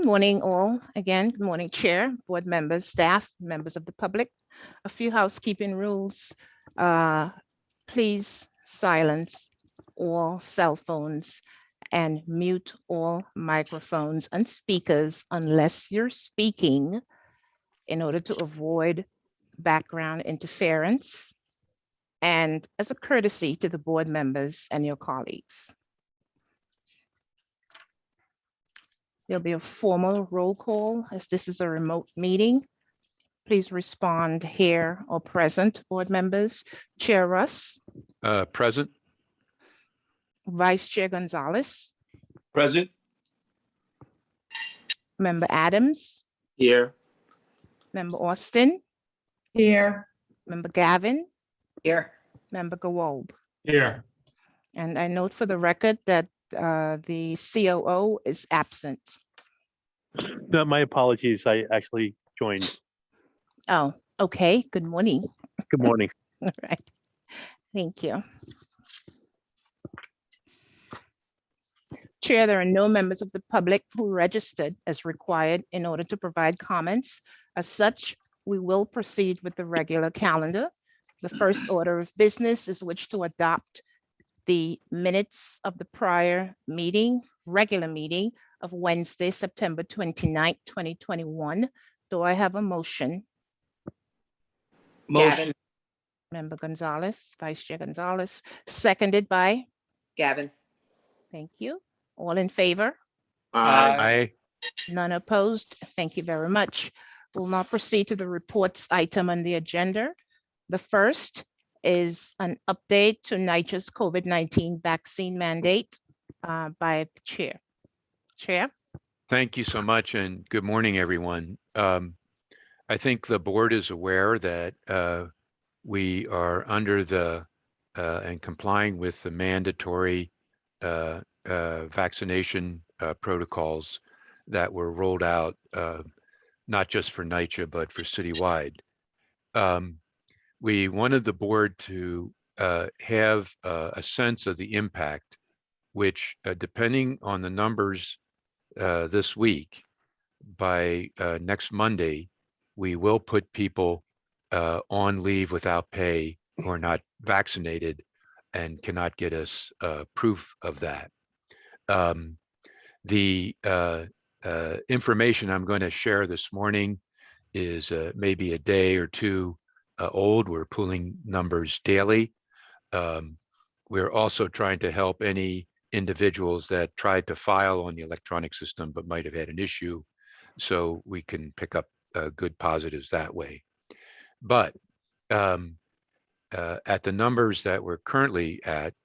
Good morning, all. Again, good morning, Chair, board members, staff, members of the public. A few housekeeping rules. Please silence all cell phones and mute all microphones and speakers unless you're speaking in order to avoid background interference and as a courtesy to the board members and your colleagues. There'll be a formal roll call as this is a remote meeting. Please respond here or present, board members. Chair Russ. Present. Vice Chair Gonzalez. Present. Member Adams. Here. Member Austin. Here. Member Gavin. Here. Member Gawolb. Here. And I note for the record that the COO is absent. No, my apologies. I actually joined. Oh, okay. Good morning. Good morning. All right. Thank you. Chair, there are no members of the public who registered as required in order to provide comments. As such, we will proceed with the regular calendar. The first order of business is which to adopt the minutes of the prior meeting, regular meeting of Wednesday, September 29th, 2021. Do I have a motion? Motion. Member Gonzalez, Vice Chair Gonzalez, seconded by? Gavin. Thank you. All in favor? Aye. None opposed. Thank you very much. We'll now proceed to the reports item on the agenda. The first is an update to NYCHA's COVID-19 vaccine mandate by the chair. Chair. Thank you so much and good morning, everyone. I think the board is aware that we are under the and complying with the mandatory vaccination protocols that were rolled out, not just for NYCHA, but for citywide. We wanted the board to have a sense of the impact, which depending on the numbers this week, by next Monday, we will put people on leave without pay who are not vaccinated and cannot get us proof of that. The information I'm going to share this morning is maybe a day or two old. We're pulling numbers daily. We're also trying to help any individuals that tried to file on the electronic system but might have had an issue, so we can pick up good positives that way. But at the numbers that we're currently at,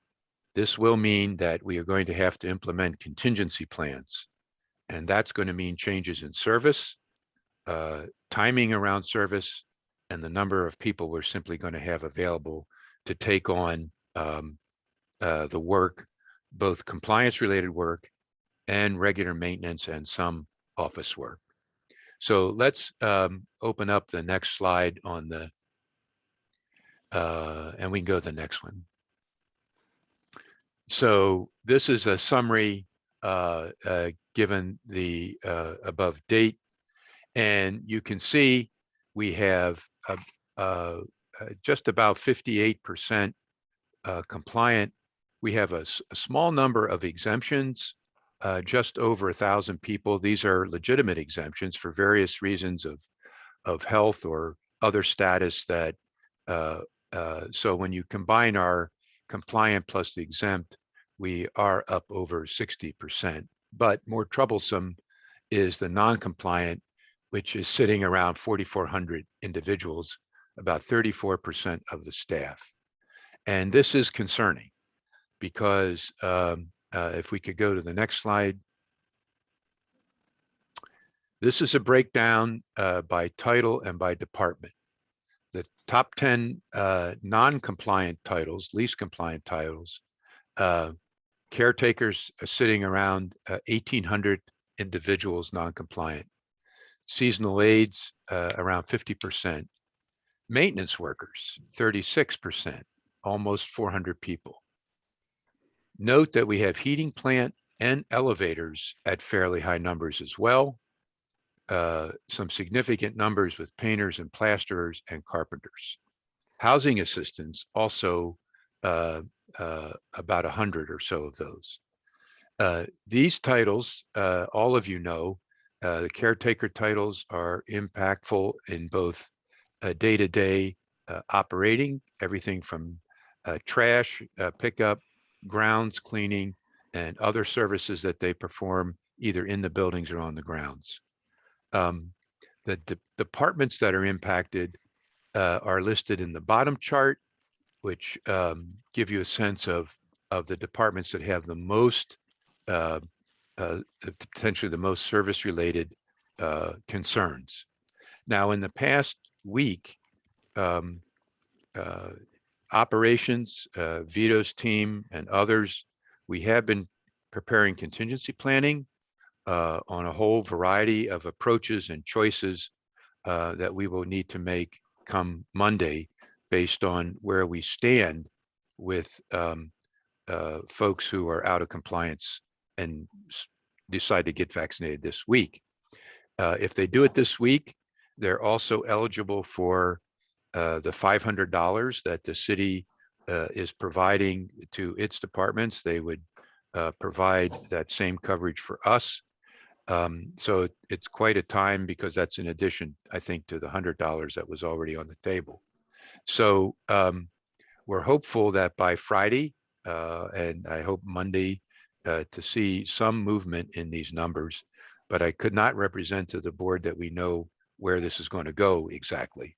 this will mean that we are going to have to implement contingency plans. And that's going to mean changes in service, timing around service, and the number of people we're simply going to have available to take on the work, both compliance related work and regular maintenance and some office work. So let's open up the next slide on the, and we can go to the next one. So this is a summary given the above date, and you can see we have just about 58% compliant. We have a small number of exemptions, just over 1,000 people. These are legitimate exemptions for various reasons of health or other status that, so when you combine our compliant plus the exempt, we are up over 60%. But more troublesome is the non-compliant, which is sitting around 4,400 individuals, about 34% of the staff. And this is concerning because if we could go to the next slide. This is a breakdown by title and by department. The top 10 non-compliant titles, least compliant titles, caretakers are sitting around 1,800 individuals non-compliant. Seasonal aides, around 50%. Maintenance workers, 36%, almost 400 people. Note that we have heating plant and elevators at fairly high numbers as well. some significant numbers with painters and plasterers and carpenters. Housing assistants also about 100 or so of those. These titles, all of you know, the caretaker titles are impactful in both day-to-day operating, everything from trash pickup, grounds cleaning, and other services that they perform either in the buildings or on the grounds. The departments that are impacted are listed in the bottom chart, which give you a sense of the departments that have the most, potentially the most service-related concerns. Now, in the past week, operations, Vito's team and others, we have been preparing contingency planning on a whole variety of approaches and choices that we will need to make come Monday based on where we stand with folks who are out of compliance and decide to get vaccinated this week. If they do it this week, they're also eligible for the $500 that the city is providing to its departments. They would provide that same coverage for us. So it's quite a time because that's in addition, I think, to the $100 that was already on the table. So we're hopeful that by Friday, and I hope Monday, to see some movement in these numbers, but I could not represent to the board that we know where this is going to go exactly.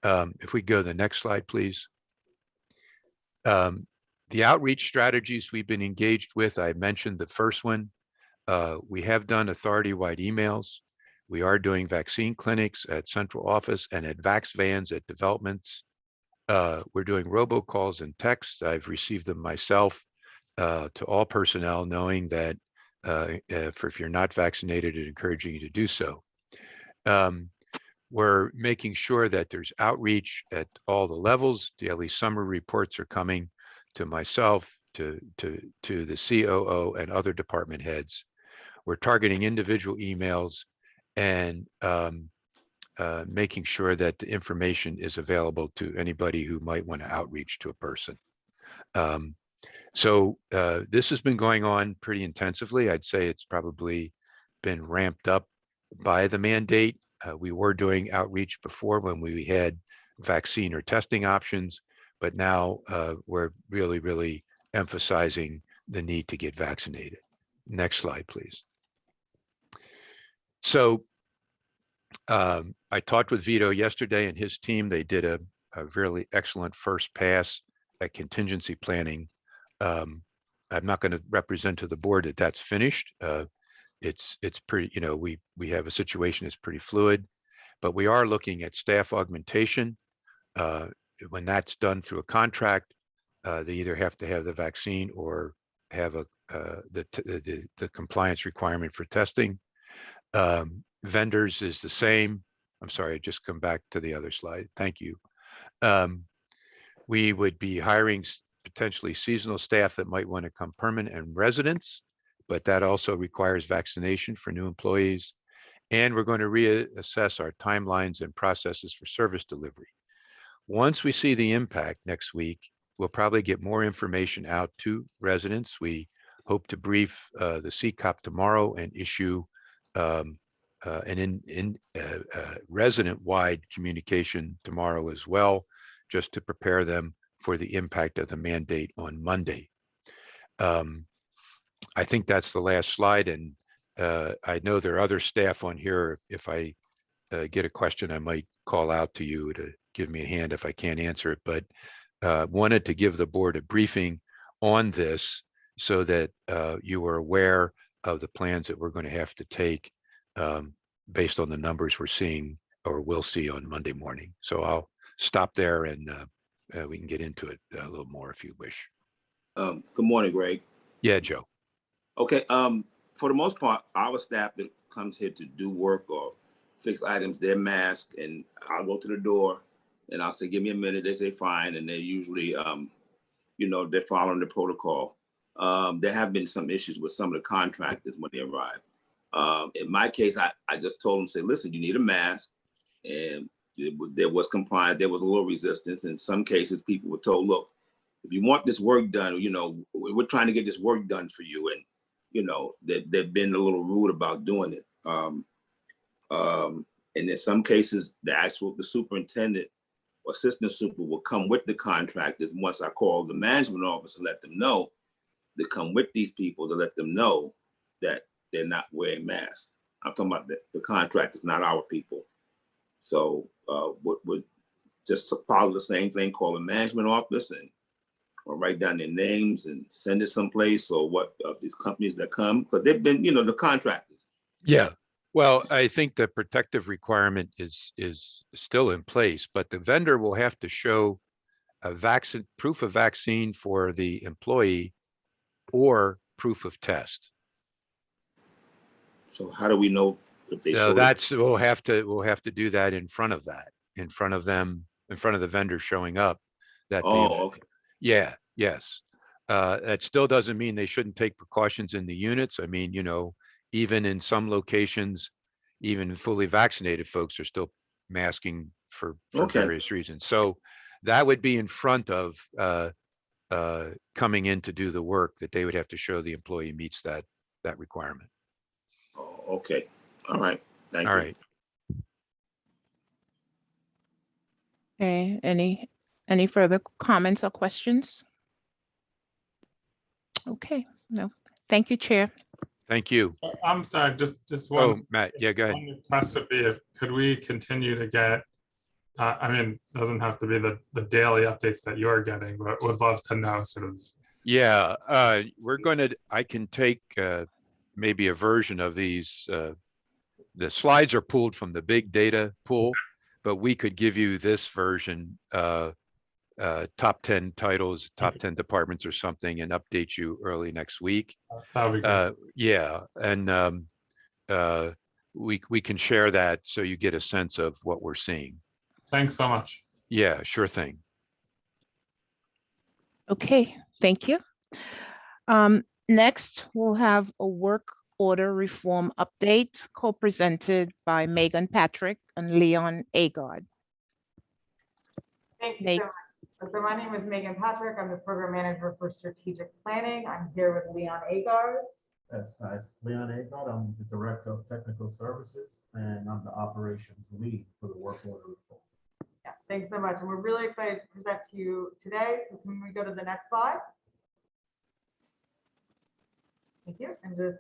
If we go to the next slide, please. The outreach strategies we've been engaged with, I mentioned the first one. We have done authority-wide emails. We are doing vaccine clinics at central office and at vax vans at developments. We're doing robocalls and texts. I've received them myself to all personnel, knowing that if you're not vaccinated, encouraging you to do so. We're making sure that there's outreach at all the levels. Daily summary reports are coming to myself, to the COO and other department heads. We're targeting individual emails and making sure that the information is available to anybody who might want to outreach to a person. So this has been going on pretty intensively. I'd say it's probably been ramped up by the mandate. We were doing outreach before when we had vaccine or testing options, but now we're really emphasizing the need to get vaccinated. Next slide, please. So I talked with Vito yesterday and his team. They did a really excellent first pass at contingency planning. I'm not going to represent to the board that that's finished. It's pretty, you know, we have a situation that's pretty fluid, but we are looking at staff augmentation. When that's done through a contract, they either have to have the vaccine or have the compliance requirement for testing. Vendors is the same. I'm sorry, I just come back to the other slide. Thank you. We would be hiring potentially seasonal staff that might want to come permanent and residents, but that also requires vaccination for new employees. And we're going to reassess our timelines and processes for service delivery. Once we see the impact next week, we'll probably get more information out to residents. We hope to brief the CCOP tomorrow and issue an resident-wide communication tomorrow as well, just to prepare them for the impact of the mandate on Monday. I think that's the last slide, and I know there are other staff on here. If I get a question, I might call out to you to give me a hand if I can't answer it, but wanted to give the board a briefing on this so that you are aware of the plans that we're going to have to take based on the numbers we're seeing or will see on Monday morning. So I'll stop there and we can get into it a little more if you wish. Good morning, Greg. Yeah, Joe. Okay. For the most part, our staff that comes here to do work or fix items, they're masked, and I'll go to the door and I'll say, give me a minute. They say fine, and they're usually, you know, they're following the protocol. There have been some issues with some of the contractors when they arrive. In my case, I just told them, say, listen, you need a mask. And there was compliance, there was a little resistance. In some cases, people were told, look, if you want this work done, you know, we're trying to get this work done for you. And, you know, they've been a little rude about doing it. And in some cases, the superintendent or assistant super will come with the contractors. Once I call the management office and let them know, to come with these people to let them know that they're not wearing masks. I'm talking about the contractors, not our people. So would just to follow the same thing, call the management office and or write down their names and send it someplace, or what of these companies that come, because they've been, you know, the contractors. Yeah. Well, I think the protective requirement is still in place, but the vendor will have to show a vaccine, proof of vaccine for the employee, or proof of test. So how do we know if they So showed we'll have to do that in front of that, in front of them, in front of the vendor showing up. That okay. Yeah, yes. That still doesn't mean they shouldn't take precautions in the units. I mean, you know, even in some locations, even fully vaccinated folks are still masking for Okay. various reasons. So that would be in front of coming in to do the work, that they would have to show the employee meets that requirement. Oh, okay. All right. Thank you. All right. Okay, any further comments or questions? Okay, no, thank you, Chair. Thank you. I'm sorry, just one. Oh, Matt, yeah, go ahead. One request would be, could we continue to get, I mean, doesn't have to be the daily updates that you're getting, but would love to know sort of. Yeah, I can take maybe a version of these. The slides are pulled from the big data pool, but we could give you this version, top 10 titles, top 10 departments or something, and update you early next week. That would be great. Yeah, and we can share that so you get a sense of what we're seeing. Thanks so much. Yeah, sure thing. Okay, thank you. Next, we'll have a work order reform update co-presented by Megan Patrick and Leon Agard. Thank you so much. So my name is Megan Patrick. I'm the program manager for strategic planning. I'm here with Leon Agard. That's nice. Leon Agard, I'm the director of technical services, and I'm the operations lead for the work order reform. Yeah, thanks so much. And we're really excited to present to you today. So can we go to the next slide? Thank you. And just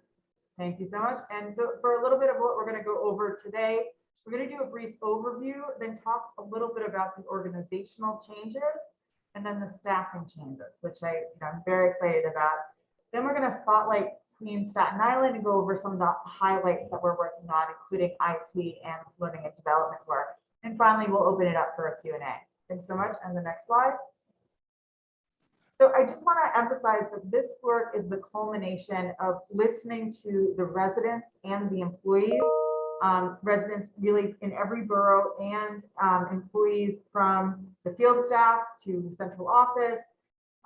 thank you so much. And so for a little bit of what we're going to go over today, we're going to do a brief overview, then talk a little bit about the organizational changes, and then the staffing changes, which I'm very excited about. Then we're going to spotlight Queen Staten Island and go over some of the highlights that we're working on, including IT and learning and development work. And finally, we'll open it up for a Q&A. Thanks so much. And the next slide. So I just want to emphasize that this work is the culmination of listening to the residents and the employees, residents really in every borough, and employees from the field staff to central office,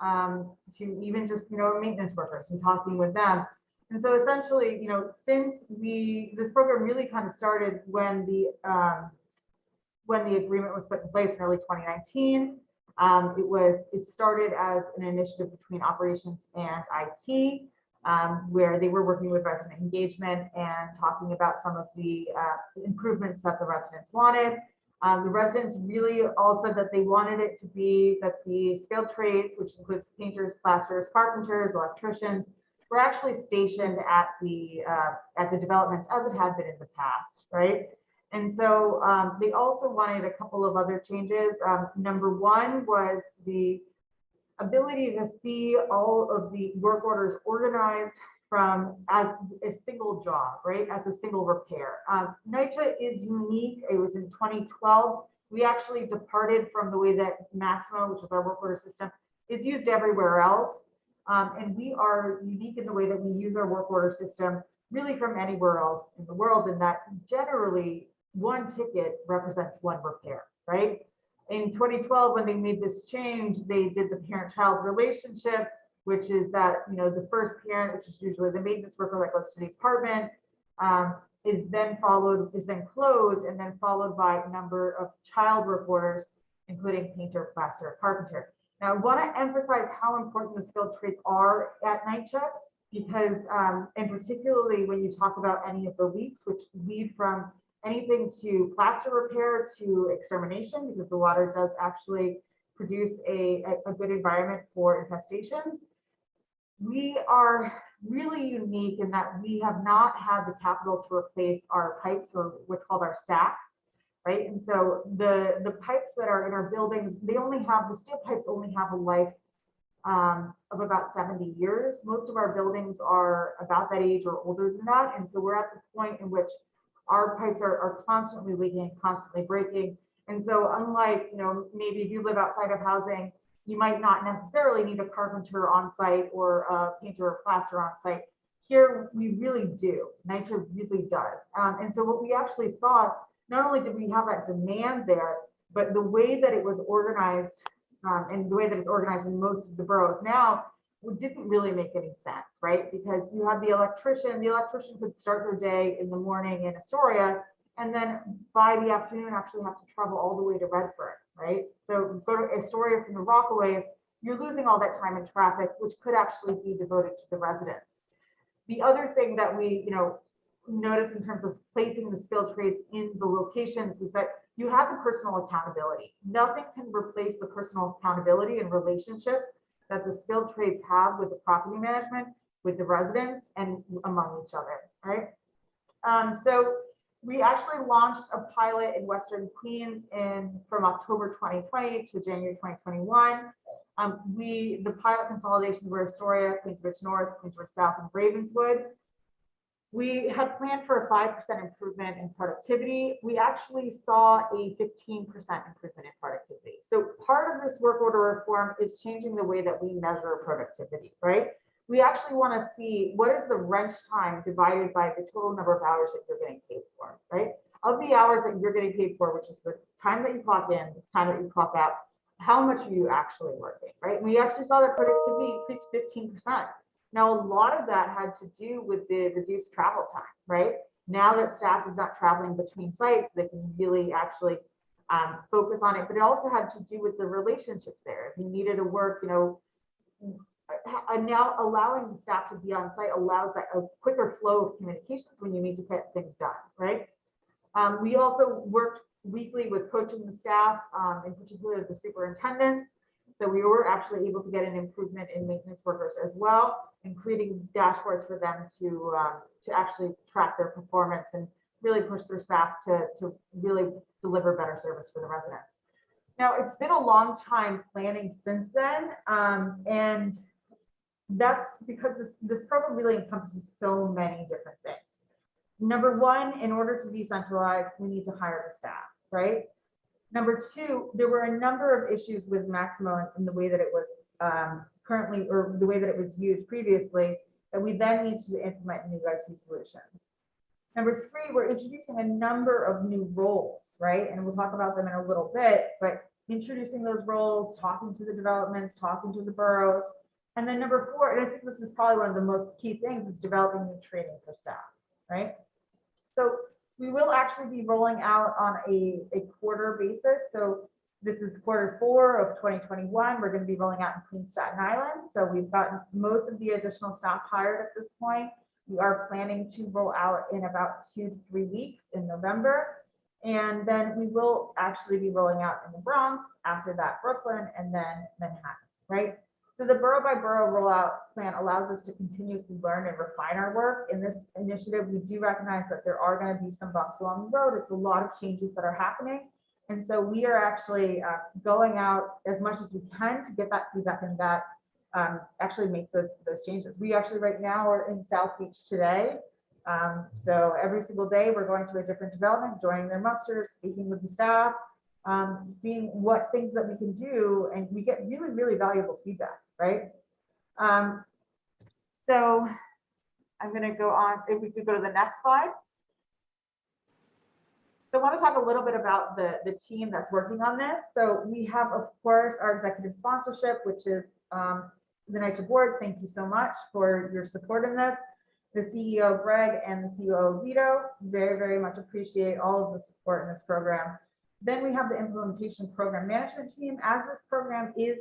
to even just, maintenance workers, and talking with them. And so essentially, since this program really kind of started when the agreement was put in place in early 2019. It started as an initiative between operations and IT, where they were working with resident engagement and talking about some of the improvements that the residents wanted. The residents really all said that they wanted it to be that the skilled trades, which includes painters, plasterers, carpenters, electricians, were actually stationed at the developments as it had been in the past, right? And so they also wanted a couple of other changes. Number one was the ability to see all of the work orders organized as a single job, right? As a single repair. NYCHA is unique. It was in 2012. We actually departed from the way that Maxima, which is our work order system, is used everywhere else. And we are unique in the way that we use our work order system really from anywhere else in the world, in that generally one ticket represents one repair, right? In 2012, when they made this change, they did the parent-child relationship, which is that, the first parent, which is usually the maintenance worker that goes to the apartment, is then closed, and then followed by a number of child work orders, including painter, plasterer, carpenter. Now, I want to emphasize how important the skilled trades are at NYCHA, because, and particularly when you talk about any of the leaks, which lead from anything to plaster repair to extermination, because the water does actually produce a good environment for infestations. We are really unique in that we have not had the capital to replace our pipes, or what's called our stacks, right? And so the pipes that are in our buildings, the steel pipes only have a life of about 70 years. Most of our buildings are about that age or older than that. And so we're at the point in which our pipes are constantly leaking, constantly breaking. And so unlike, maybe if you live outside of housing, you might not necessarily need a carpenter on site or a painter or plasterer on site. Here, we really do. NYCHA really does. And so what we actually saw, not only did we have that demand there, but the way that it was organized and the way that it's organized in most of the boroughs now, it didn't really make any sense, right? Because you had the electrician could start their day in the morning in Astoria, and then by the afternoon actually have to travel all the way to Redford, right? So go to Astoria from the Rockaways, you're losing all that time in traffic, which could actually be devoted to the residents. The other thing that we, notice in terms of placing the skilled trades in the locations is that you have the personal accountability. Nothing can replace the personal accountability and relationship that the skilled trades have with the property management, with the residents, and among each other, right? So we actually launched a pilot in Western Queens from October 2020 to January 2021. The pilot consolidations were Astoria, Queensbridge North, Queensbridge South, and Ravenswood. We had planned for a 5% improvement in productivity. We actually saw a 15% improvement in productivity. So part of this work order reform is changing the way that we measure productivity, right? We actually want to see what is the wrench time divided by the total number of hours that you're getting paid for, right? Of the hours that you're getting paid for, which is the time that you clock in, the time that you clock out, how much are you actually working, right? We actually saw that productivity increase 15%. Now, a lot of that had to do with the reduced travel time, right? Now that staff is not traveling between sites, they can really actually focus on it, but it also had to do with the relationships there. If you needed to work, now allowing the staff to be on site allows that a quicker flow of communications when you need to get things done, right? We also worked weekly with coaching the staff, in particular the superintendents. So we were actually able to get an improvement in maintenance workers as well, and creating dashboards for them to actually track their performance and really push their staff to really deliver better service for the residents. Now, it's been a long time planning since then, and that's because this program really encompasses so many different things. Number one, in order to decentralize, we need to hire the staff, right? Number two, there were a number of issues with Maximo in the way that it was currently, or the way that it was used previously, that we then need to implement new IT solutions. Number three, we're introducing a number of new roles, right? And we'll talk about them in a little bit, but introducing those roles, talking to the developments, talking to the boroughs. And then number four, and I think this is probably one of the most key things, is developing new training for staff, right? So we will actually be rolling out on a quarter basis. So this is quarter 4 of 2021. We're going to be rolling out in Queens, Staten Island. So we've gotten most of the additional staff hired at this point. We are planning to roll out in about 2 to 3 weeks in November. And then we will actually be rolling out in the Bronx, after that Brooklyn, and then Manhattan, right? So the borough by borough rollout plan allows us to continuously learn and refine our work. In this initiative, we do recognize that there are going to be some bumps along the road. It's a lot of changes that are happening. And so we are actually going out as much as we can to get that feedback and that actually make those changes. We actually right now are in South Beach today. So every single day we're going to a different development, joining their musters, speaking with the staff, seeing what things that we can do, and we get really, really valuable feedback, right? So I'm going to go on, if we could go to the next slide. So I want to talk a little bit about the team that's working on this. So we have, of course, our executive sponsorship, which is the NYCHA Board. Thank you so much for your support in this. the CEO, Greg, and the COO, Vito. Very, very much appreciate all of the support in this program. Then we have the implementation program management team. As this program is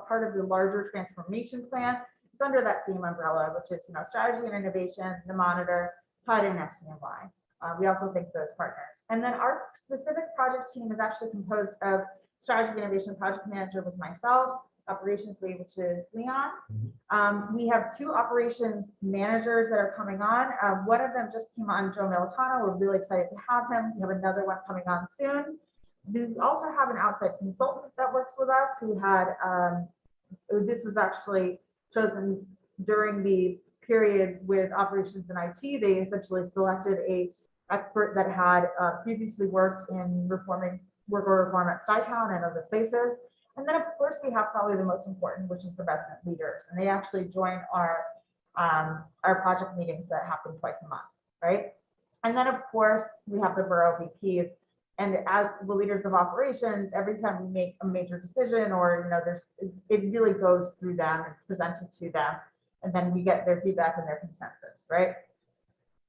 part of the larger transformation plan, it's under that same umbrella, which is, strategy and innovation, the monitor, HUD, and SDNY. We also thank those partners. And then our specific project team is actually composed of strategy and innovation project manager was myself, operations lead, which is Leon. We have 2 operations managers that are coming on. One of them just came on, Joe Militano. We're really excited to have him. We have another one coming on soon. We also have an outside consultant that works with us who had, this was actually chosen during the period with operations and IT. They essentially selected a expert that had previously worked in reforming work order reform at Staten and other places. And then of course we have probably the most important, which is the resident leaders. And they actually join our project meetings that happen twice a month, right? And then of course we have the borough VPs. And as the leaders of operations, every time we make a major decision or, it really goes through them and presented to them. And then we get their feedback and their consensus, right?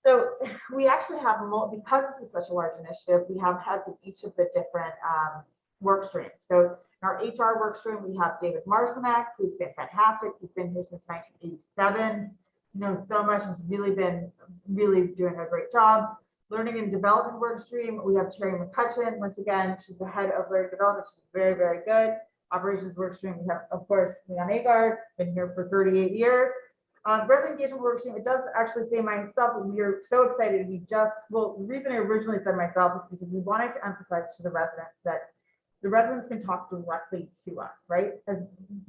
So we actually have, because this is such a large initiative, we have heads of each of the different work streams. So in our HR work stream, we have David Marcinek, who's been fantastic. He's been here since 1987, knows so much, and has really been doing a great job. Learning and development work stream, we have Cherry McCutcheon. Once again, she's the head of learning development. She's very, very good. Operations work stream, we have, of course, Leon Agard, been here for 38 years. Resident engagement work stream, it does actually say myself, and we are so excited. The reason I originally said myself is because we wanted to emphasize to the residents that the residents can talk directly to us, right? As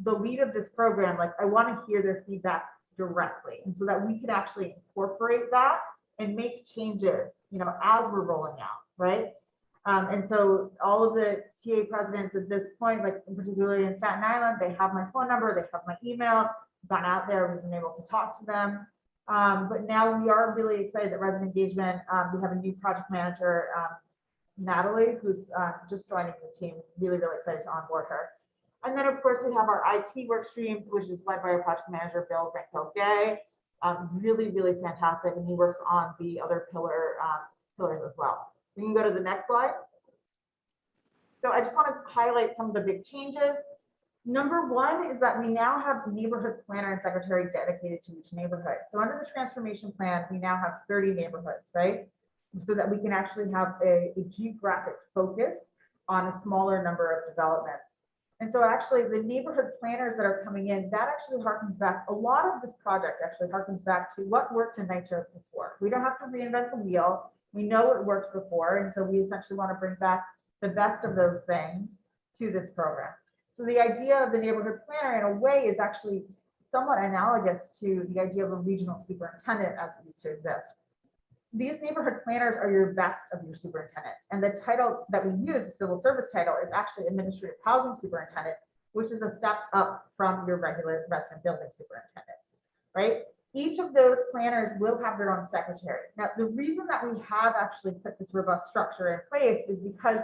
the lead of this program, I want to hear their feedback directly. And so that we could actually incorporate that and make changes, as we're rolling out, right? And so all of the TA presidents at this point, particularly in Staten Island, they have my phone number, they have my email, gone out there, we've been able to talk to them. But now we are really excited that resident engagement, we have a new project manager, Natalie, who's just joining the team, really, really excited to onboard her. And then of course we have our IT work stream, which is led by our project manager, Bill Gay. Really, really fantastic. And he works on the other pillars as well. We can go to the next slide. So I just want to highlight some of the big changes. Number one is that we now have neighborhood planner and secretary dedicated to each neighborhood. So under the transformation plan, we now have 30 neighborhoods, right? So that we can actually have a geographic focus on a smaller number of developments. And so actually the neighborhood planners that are coming in, that actually harkens back, a lot of this project actually harkens back to what worked in NYCHA before. We don't have to reinvent the wheel. We know what worked before. And so we essentially want to bring back the best of those things to this program. So the idea of the neighborhood planner in a way is actually somewhat analogous to the idea of a regional superintendent as it used to exist. These neighborhood planners are your best of your superintendents. And the title that we use, the civil service title, is actually administrative housing superintendent, which is a step up from your regular resident building superintendent, right? Each of those planners will have their own secretaries. Now, the reason that we have actually put this robust structure in place is because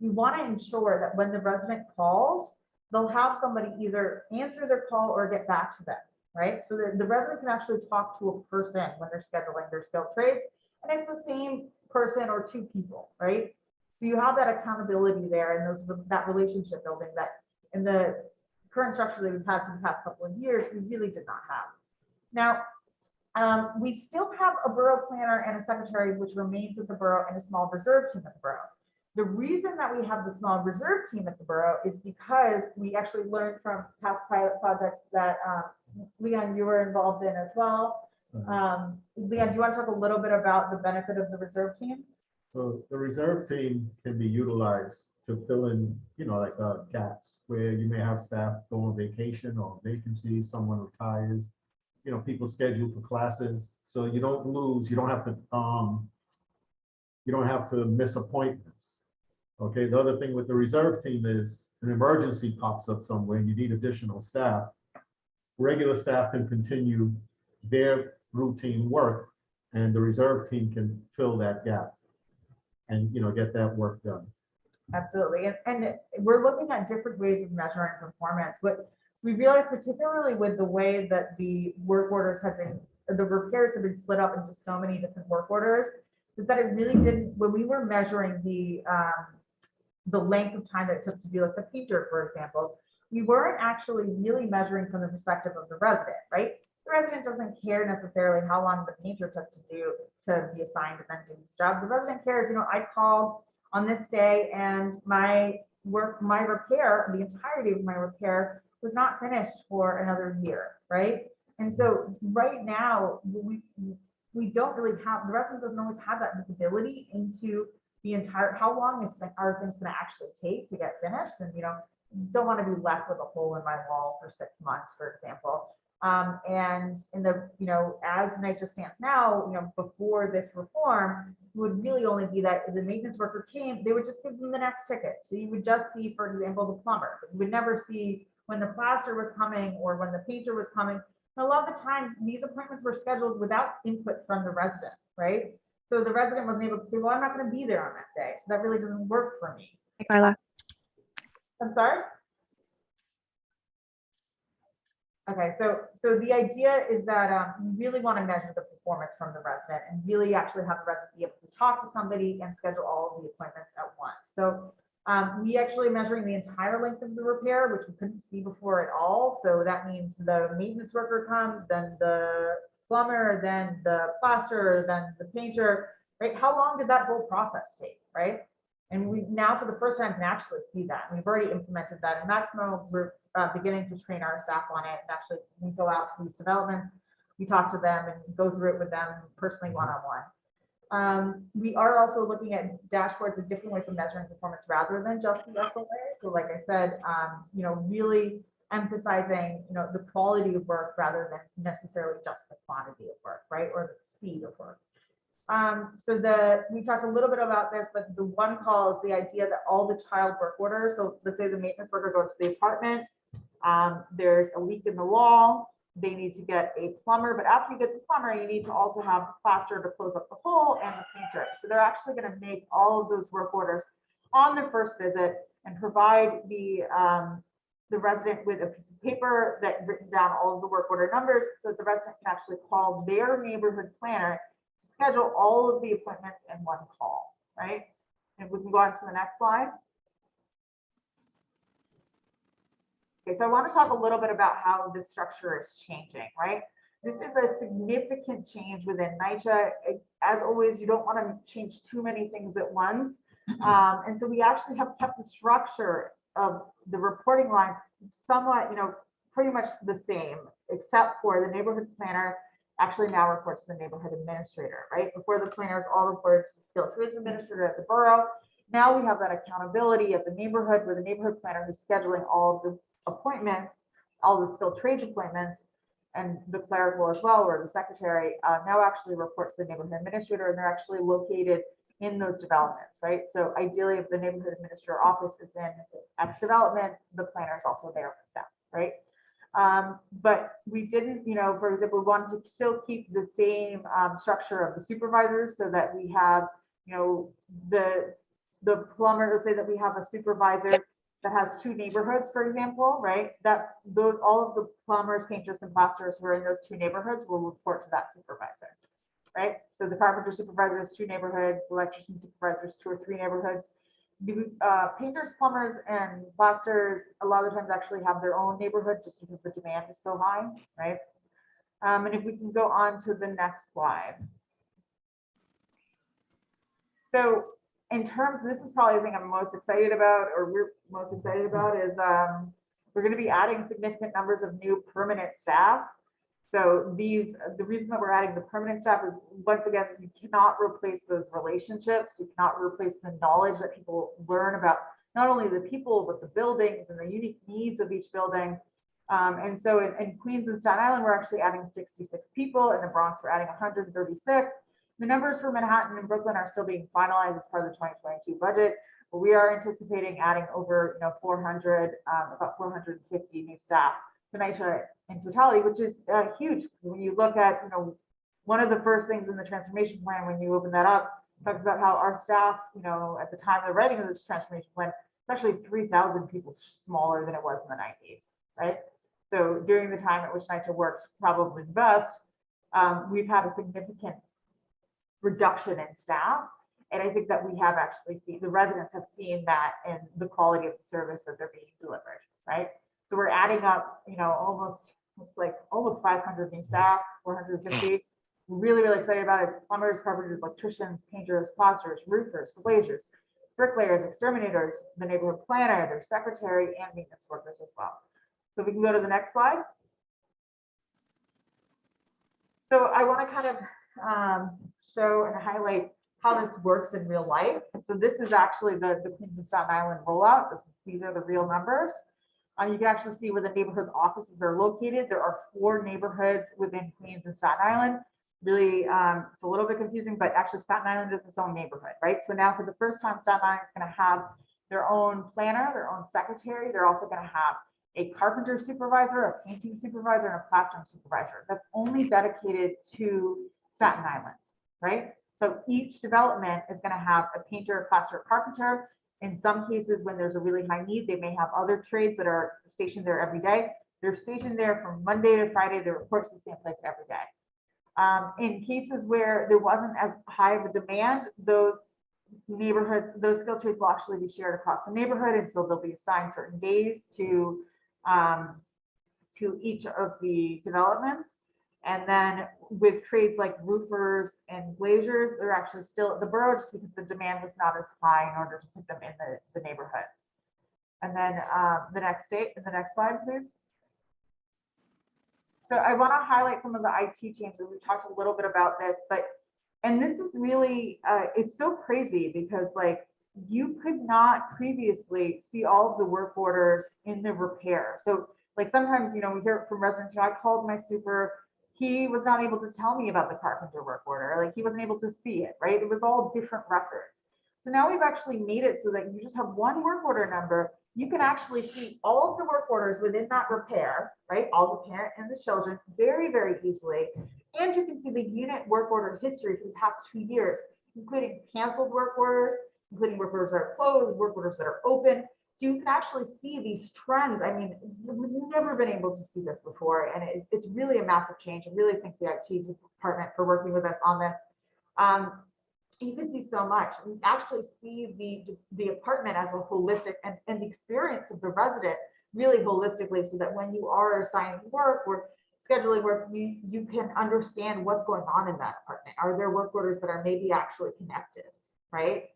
we want to ensure that when the resident calls, they'll have somebody either answer their call or get back to them, right? So the resident can actually talk to a person when they're scheduling their skilled trades, and it's the same person or 2 people, right? So you have that accountability there and that relationship building that in the current structure that we've had for the past couple of years, we really did not have. Now, we still have a borough planner and a secretary, which remains at the borough, and a small reserve team at the borough. The reason that we have the small reserve team at the borough is because we actually learned from past pilot projects that Leon, you were involved in as well. Leon, do you want to talk a little bit about the benefit of the reserve team? So the reserve team can be utilized to fill in, gaps where you may have staff go on vacation or vacancies, someone retires, people scheduled for classes. So you don't lose, you don't have to miss appointments. Okay, the other thing with the reserve team is an emergency pops up somewhere and you need additional staff. Regular staff can continue their routine work and the reserve team can fill that gap and get that work done. Absolutely. And we're looking at different ways of measuring performance. What we realized, particularly with the way that the work orders have been the repairs have been split up into so many different work orders, is that it really didn't, when we were measuring the length of time that it took to do like the painter, for example, we weren't actually really measuring from the perspective of the resident, right? The resident doesn't care necessarily how long the painter took to be assigned and then do his job. The resident cares, you know, I called on this day and my repair, the entirety of my repair was not finished for another year, right? And so right now, we don't really have, the resident doesn't always have that visibility into the entire, how long are things gonna actually take to get finished? And, you know, don't wanna be left with a hole in my wall for 6 months, for example. And in the, you know, as NYCHA stands now, you know, before this reform, it would really only be that if the maintenance worker came, they would just give them the next ticket. So you would just see, for example, the plumber. You would never see when the plaster was coming or when the painter was coming. And a lot of the times, these appointments were scheduled without input from the resident, right? So the resident wasn't able to say, well, I'm not going to be there on that day. So that really doesn't work for me. Hey, Carla. I'm sorry? Okay, so the idea is that you really want to measure the performance from the resident and really actually have the resident be able to talk to somebody and schedule all of the appointments at once. So we actually measuring the entire length of the repair, which we couldn't see before at all. So that means the maintenance worker comes, then the plumber, then the plasterer, then the painter, right? How long did that whole process take, right? And we now for the first time can actually see that. We've already implemented that. And Maximo, we're beginning to train our staff on it. And actually, we go out to these developments, we talk to them and go through it with them personally one-on-one. We are also looking at dashboards and different ways of measuring performance rather than just the SLA. So like I said, you know, really emphasizing, you know, the quality of work rather than necessarily just the quantity of work, right? Or the speed of work. So we talked a little bit about this, but the one call is the idea that all the child work orders. So let's say the maintenance worker goes to the apartment, there's a leak in the wall, they need to get a plumber, but after you get the plumber, you need to also have the plasterer to close up the hole and the painter. So they're actually going to make all of those work orders on their first visit and provide the resident with a piece of paper that written down all of the work order numbers so that the resident can actually call their neighborhood planner to schedule all of the appointments in one call, right? And we can go on to the next slide. Okay, so I want to talk a little bit about how this structure is changing, right? This is a significant change within NYCHA. As always, you don't want to change too many things at once. And so we actually have kept the structure of the reporting lines somewhat, you know, pretty much the same, except for the neighborhood planner actually now reports to the neighborhood administrator, right? Before the planners all reported to the skilled trades administrator at the borough. Now we have that accountability at the neighborhood where the neighborhood planner who's scheduling all of the appointments, all the skilled trades appointments, and the clerical as well, or the secretary now actually reports to the neighborhood administrator, and they're actually located in those developments, right? So ideally, if the neighborhood administrator office is in X development, the planner is also there with them, right? But we didn't, you know, for example, we wanted to still keep the same structure of the supervisors so that we have, you know, the plumber, let's say that we have a supervisor that has 2 neighborhoods, for example, right? That those, all of the plumbers, painters, and plasterers who are in those 2 neighborhoods will report to that supervisor, right? So the carpenter supervisor has 2 neighborhoods, electrician supervisors 2 or 3 neighborhoods. The painters, plumbers, and plasterers a lot of times actually have their own neighborhood just because the demand is so high, right? And if we can go on to the next slide. So in terms, this is probably the thing I'm most excited about, or we're most excited about, is we're going to be adding significant numbers of new permanent staff. So the reason that we're adding the permanent staff is, once again, you cannot replace those relationships. You cannot replace the knowledge that people learn about not only the people, but the buildings and the unique needs of each building. And so in Queens and Staten Island, we're actually adding 66 people. In the Bronx, we're adding 136. The numbers for Manhattan and Brooklyn are still being finalized as part of the 2022 budget, but we are anticipating adding over, you know, 400, about 450 new staff to NYCHA in totality, which is huge. When you look at, you know, one of the first things in the transformation plan, when you open that up, talks about how our staff, you know, at the time of the writing of this transformation plan, it's actually 3,000 people smaller than it was in the 90s, right? So during the time at which NYCHA worked probably best, we've had a significant reduction in staff. And I think that we have actually seen, the residents have seen that in the quality of the service that they're being delivered, right? So we're adding up, almost 500 new staff, 450. We're really excited about it. It's plumbers, carpenters, electricians, painters, plasterers, roofers, glaziers, bricklayers, exterminators, the neighborhood planner, their secretary, and maintenance workers as well. So we can go to the next slide. So I want to kind of show and highlight how this works in real life. So this is actually the Queens and Staten Island rollout. These are the real numbers. You can actually see where the neighborhood offices are located. There are 4 neighborhoods within Queens and Staten Island. Really, it's a little bit confusing, but actually Staten Island is its own neighborhood, right? So now for the first time, Staten Island is going to have their own planner, their own secretary. They're also going to have a carpenter supervisor, a painting supervisor, and a plastering supervisor. That's only dedicated to Staten Island, right? So each development is going to have a painter, a plasterer, carpenter. In some cases, when there's a really high need, they may have other trades that are stationed there every day. They're stationed there from Monday to Friday. They report to the same place every day. In cases where there wasn't as high of a demand, those neighborhoods, those skill trades will actually be shared across the neighborhood, and so they'll be assigned certain days to each of the developments. And then with trades like roofers and glaziers, they're actually still at the borough just because the demand was not as high in order to put them in the neighborhoods. And then the next slide, please. So I want to highlight some of the IT changes. We talked a little bit about this, and this is really, it's so crazy because you could not previously see all of the work orders in the repair. So sometimes, we hear from residents, I called my super, he was not able to tell me about the carpenter work order. He wasn't able to see it, right? It was all different records. So now we've actually made it so that you just have one work order number. You can actually see all of the work orders within that repair, right? All the parent and the children very, very easily. And you can see the unit work order history for the past 2 years, including canceled work orders, including work orders that are closed, work orders that are open. So you can actually see these trends. I mean, we've never been able to see this before. And it's really a massive change. I really thank the IT department for working with us on this. You can see so much. We actually see the apartment as a holistic and the experience of the resident really holistically, so that when you are assigning work or scheduling work, you can understand what's going on in that apartment. Are there work orders that are maybe actually connected, right?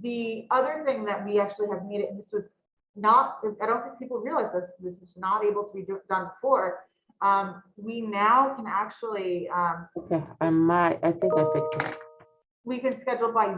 The other thing that we actually have made it, and this was not, I don't think people realize this is not able to be done before. We now can actually Okay, I think I fixed it. we can schedule by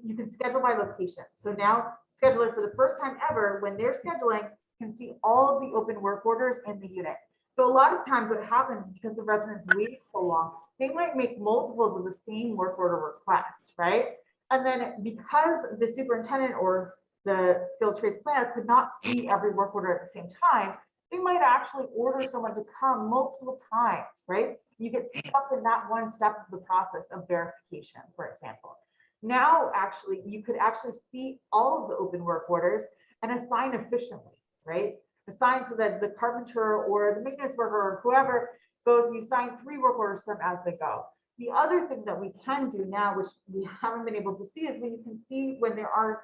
you can schedule by location. So now scheduler for the first time ever, when they're scheduling, can see all of the open work orders in the unit. So a lot of times what happens, because the residents wait so long, they might make multiples of the same work order request, right? And then because the superintendent or the skilled trades planner could not see every work order at the same time, they might actually order someone to come multiple times, right? You get stuck in that one step of the process of verification, for example. Now, actually, you could actually see all of the open work orders and assign efficiently, right? Assign so that the carpenter or the maintenance worker or whoever goes, you assign 3 work orders to them as they go. The other thing that we can do now, which we haven't been able to see, is when you can see when there are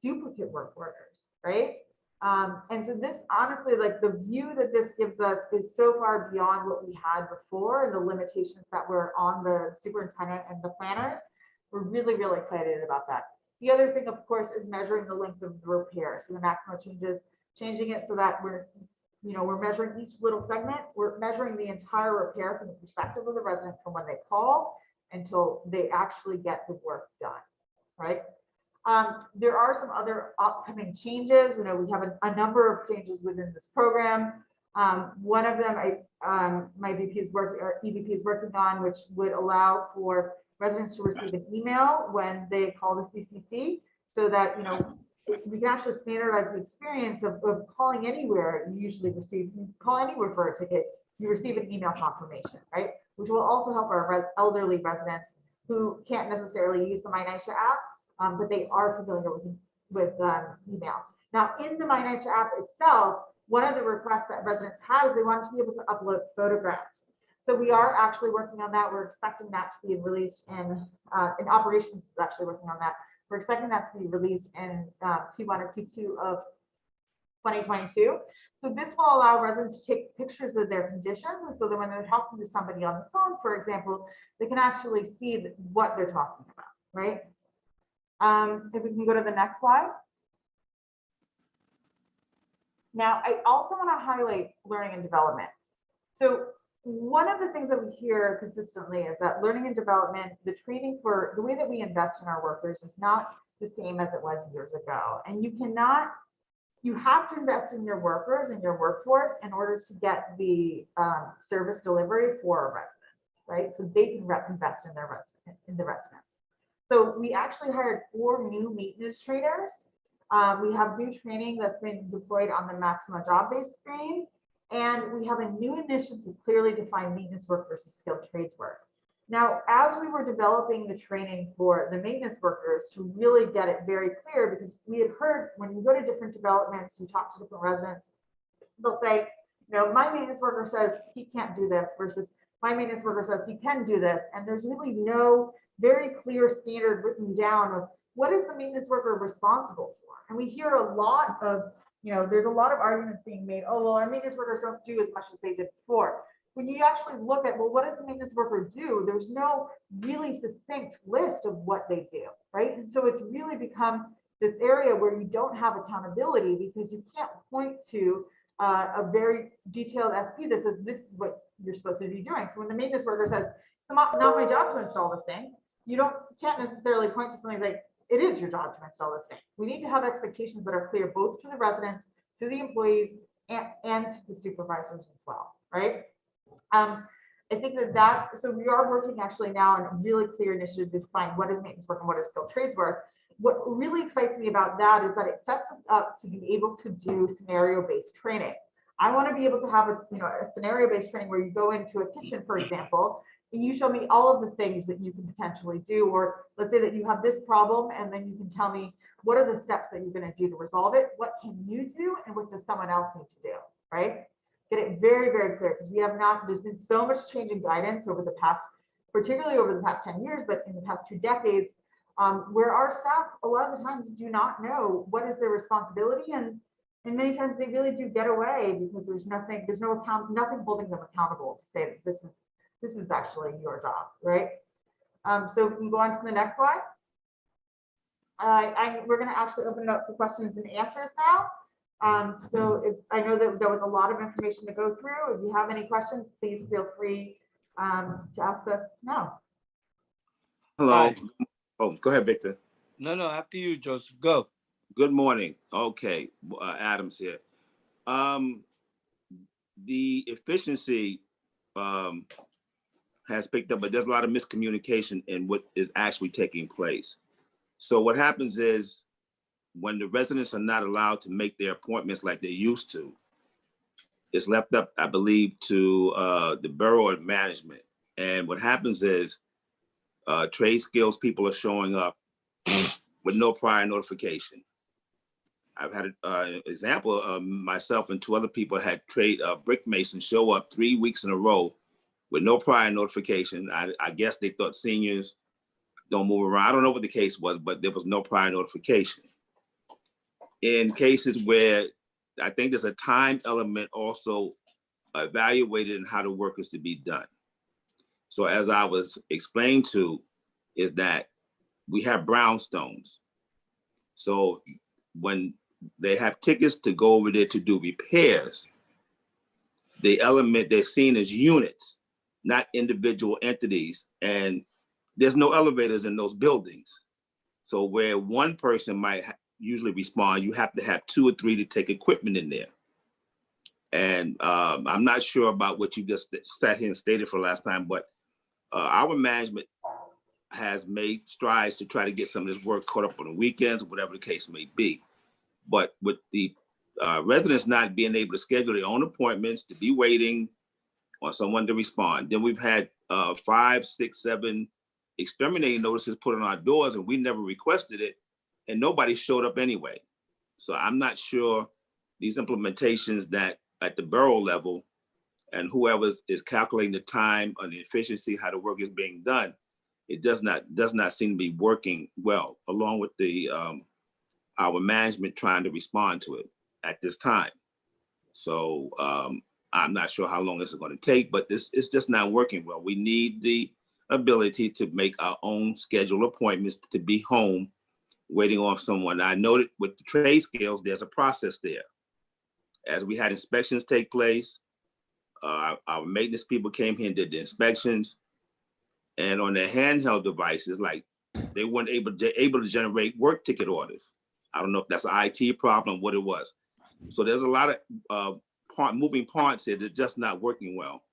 duplicate work orders, right? And so this, honestly, the view that this gives us is so far beyond what we had before and the limitations that were on the superintendent and the planners. We're really, really excited about that. The other thing, of course, is measuring the length of the repair. So the maximum changes, changing it so that we're measuring each little segment. We're measuring the entire repair from the perspective of the resident from when they call until they actually get the work done, right? There are some other upcoming changes. We have a number of changes within this program. One of them, my VP is working, or EVP is working on, which would allow for residents to receive an email when they call the CCC, so that we can actually standardize the experience of calling anywhere. You call anywhere for a ticket, you receive an email confirmation, right? Which will also help our elderly residents who can't necessarily use the NYCHA app, but they are familiar with email. Now, in the NYCHA app itself, one of the requests that residents have is they want to be able to upload photographs. So we are actually working on that. We're expecting that to be released in operations is actually working on that. We're expecting that to be released in Q1 or Q2 of 2022. So this will allow residents to take pictures of their conditions, so that when they're talking to somebody on the phone, for example, they can actually see what they're talking about, right? If we can go to the next slide. Now, I also want to highlight learning and development. So one of the things that we hear consistently is that learning and development, the training for the way that we invest in our workers is not the same as it was years ago. And you have to invest in your workers and your workforce in order to get the service delivery for a resident, right? So they can invest in the residents. So we actually hired 4 new maintenance trainers. We have new training that's been deployed on the maximum job-based screen. And we have a new initiative to clearly define maintenance work versus skilled trades work. Now, as we were developing the training for the maintenance workers to really get it very clear, because we had heard when you go to different developments, you talk to different residents, they'll say, you know, my maintenance worker says he can't do this versus my maintenance worker says he can do this. And there's really no very clear standard written down of what is the maintenance worker responsible for. And we hear a lot of, you know, there's a lot of arguments being made. Oh, well, our maintenance workers don't do as much as they did before. When you actually look at, well, what does the maintenance worker do? There's no really succinct list of what they do, right? And so it's really become this area where you don't have accountability because you can't point to a very detailed SP that says this is what you're supposed to be doing. So when the maintenance worker says, it's not my job to install this thing, you can't necessarily point to something like, it is your job to install this thing. We need to have expectations that are clear both to the residents, to the employees, and to the supervisors as well, right? I think so we are working actually now on a really clear initiative to define what is maintenance work and what is skilled trades work. What really excites me about that is that it sets us up to be able to do scenario-based training. I want to be able to have a scenario-based training where you go into a kitchen, for example, and you show me all of the things that you can potentially do, or let's say that you have this problem, and then you can tell me what are the steps that you're going to do to resolve it, what can you do, and what does someone else need to do, right? Get it very, very clear, because there's been so much change in guidance over the past, particularly over the past 10 years, but in the past 2 decades, where our staff a lot of the times do not know what is their responsibility, and many times they really do get away because nothing holding them accountable to say that this is actually your job, right? So we can go on to the next slide. We're going to actually open it up for questions and answers now. So I know that there was a lot of information to go through. If you have any questions, please feel free to ask us now. Hello. Hi. Oh, go ahead, Victor. No, after you, Joseph, go. Good morning. Okay, Adams here. The efficiency has picked up, but there's a lot of miscommunication in what is actually taking place. So what happens is when the residents are not allowed to make their appointments like they used to, it's left up, I believe, to the borough and management. And what happens is trade skills people are showing up with no prior notification. I've had an example of myself and 2 other people had brick masons show up 3 weeks in a row with no prior notification. I guess they thought seniors don't move around. I don't know what the case was, but there was no prior notification. In cases where I think there's a time element also evaluated in how the work is to be done. So as I was explained to, is that we have brownstones. So when they have tickets to go over there to do repairs, the element they're seen as units, not individual entities. And there's no elevators in those buildings. So where one person might usually respond, you have to have 2 or 3 to take equipment in there. And I'm not sure about what you just sat here and stated for last time, but our management has made strides to try to get some of this work caught up on the weekends, or whatever the case may be. But with the residents not being able to schedule their own appointments, to be waiting on someone to respond. Then we've had 5, 6, 7 exterminating notices put on our doors, and we never requested it, and nobody showed up anyway. So I'm not sure these implementations that at the borough level and whoever is calculating the time and the efficiency, how the work is being done, it does not seem to be working well, along with the our management trying to respond to it at this time. So I'm not sure how long this is going to take, but it's just not working well. We need the ability to make our own scheduled appointments to be home waiting on someone. I noted with the trade scales, there's a process there. As we had inspections take place, our maintenance people came here and did the inspections, and on their handheld devices, like they weren't able to generate work ticket orders. I don't know if that's an IT problem, what it was. So there's a lot of moving parts here that's just not working well.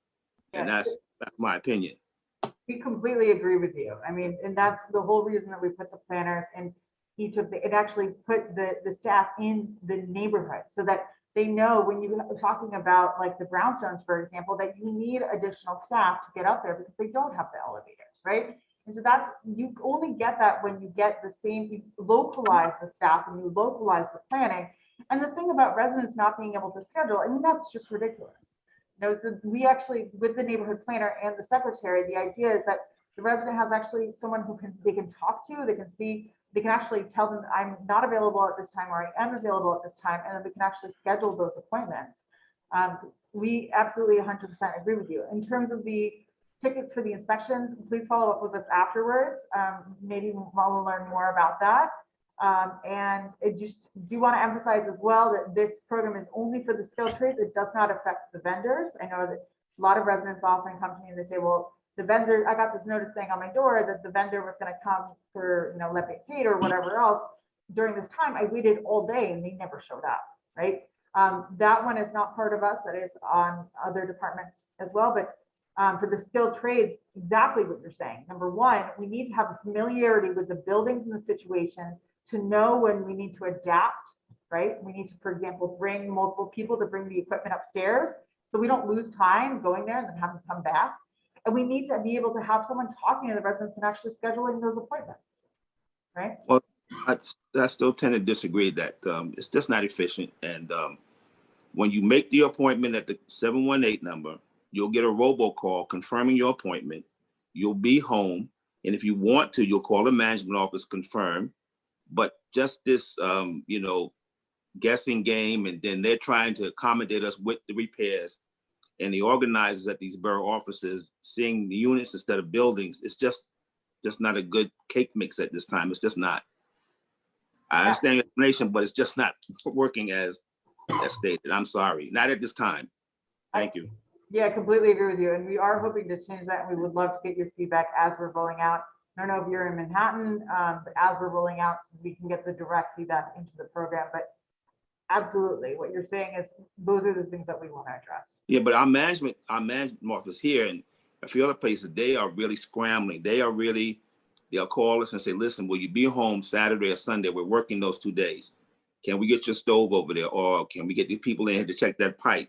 And that's my opinion. We completely agree with you. I mean, and that's the whole reason that we put the planners in each of it actually put the staff in the neighborhood so that they know when you're talking about like the brownstones, for example, that you need additional staff to get up there because they don't have the elevators, right? And so that's, you only get that when you get the same, you localize the staff and you localize the planning. And the thing about residents not being able to schedule, I mean, that's just ridiculous. You know, so we actually, with the neighborhood planner and the secretary, the idea is that the resident has actually someone who they can talk to, they can see, they can actually tell them I'm not available at this time or I am available at this time, and then we can actually schedule those appointments. We absolutely 100% agree with you. In terms of the tickets for the inspections, please follow up with us afterwards. Maybe we'll learn more about that. And I just do want to emphasize as well that this program is only for the skilled trades. It does not affect the vendors. I know that a lot of residents often come to me and they say, well, the vendor, I got this notice saying on my door that the vendor was going to come for, you know, let me paid or whatever else. During this time, I waited all day and they never showed up, right? That one is not part of us. That is on other departments as well. But for the skilled trades, exactly what you're saying. Number one, we need to have a familiarity with the buildings and the situations to know when we need to adapt, right? We need to, for example, bring multiple people to bring the equipment upstairs so we don't lose time going there and then have them come back. And we need to be able to have someone talking to the residents and actually scheduling those appointments, right? Well, I still tend to disagree that it's just not efficient. And when you make the appointment at the 718 number, you'll get a robocall confirming your appointment. You'll be home. And if you want to, you'll call the management office, confirm. But just this, you know, guessing game, and then they're trying to accommodate us with the repairs. And the organizers at these borough offices seeing the units instead of buildings, it's just not a good cake mix at this time. It's just not. I understand your explanation, but it's just not working as stated. I'm sorry, not at this time. Thank you. Yeah, I completely agree with you. And we are hoping to change that. And we would love to get your feedback as we're rolling out. I don't know if you're in Manhattan, but as we're rolling out, we can get the direct feedback into the program. But absolutely, what you're saying is those are the things that we want to address. Yeah, but our management office here and a few other places, they are really scrambling. They'll call us and say, listen, will you be home Saturday or Sunday? We're working those 2 days. Can we get your stove over there? Or can we get these people in here to check that pipe?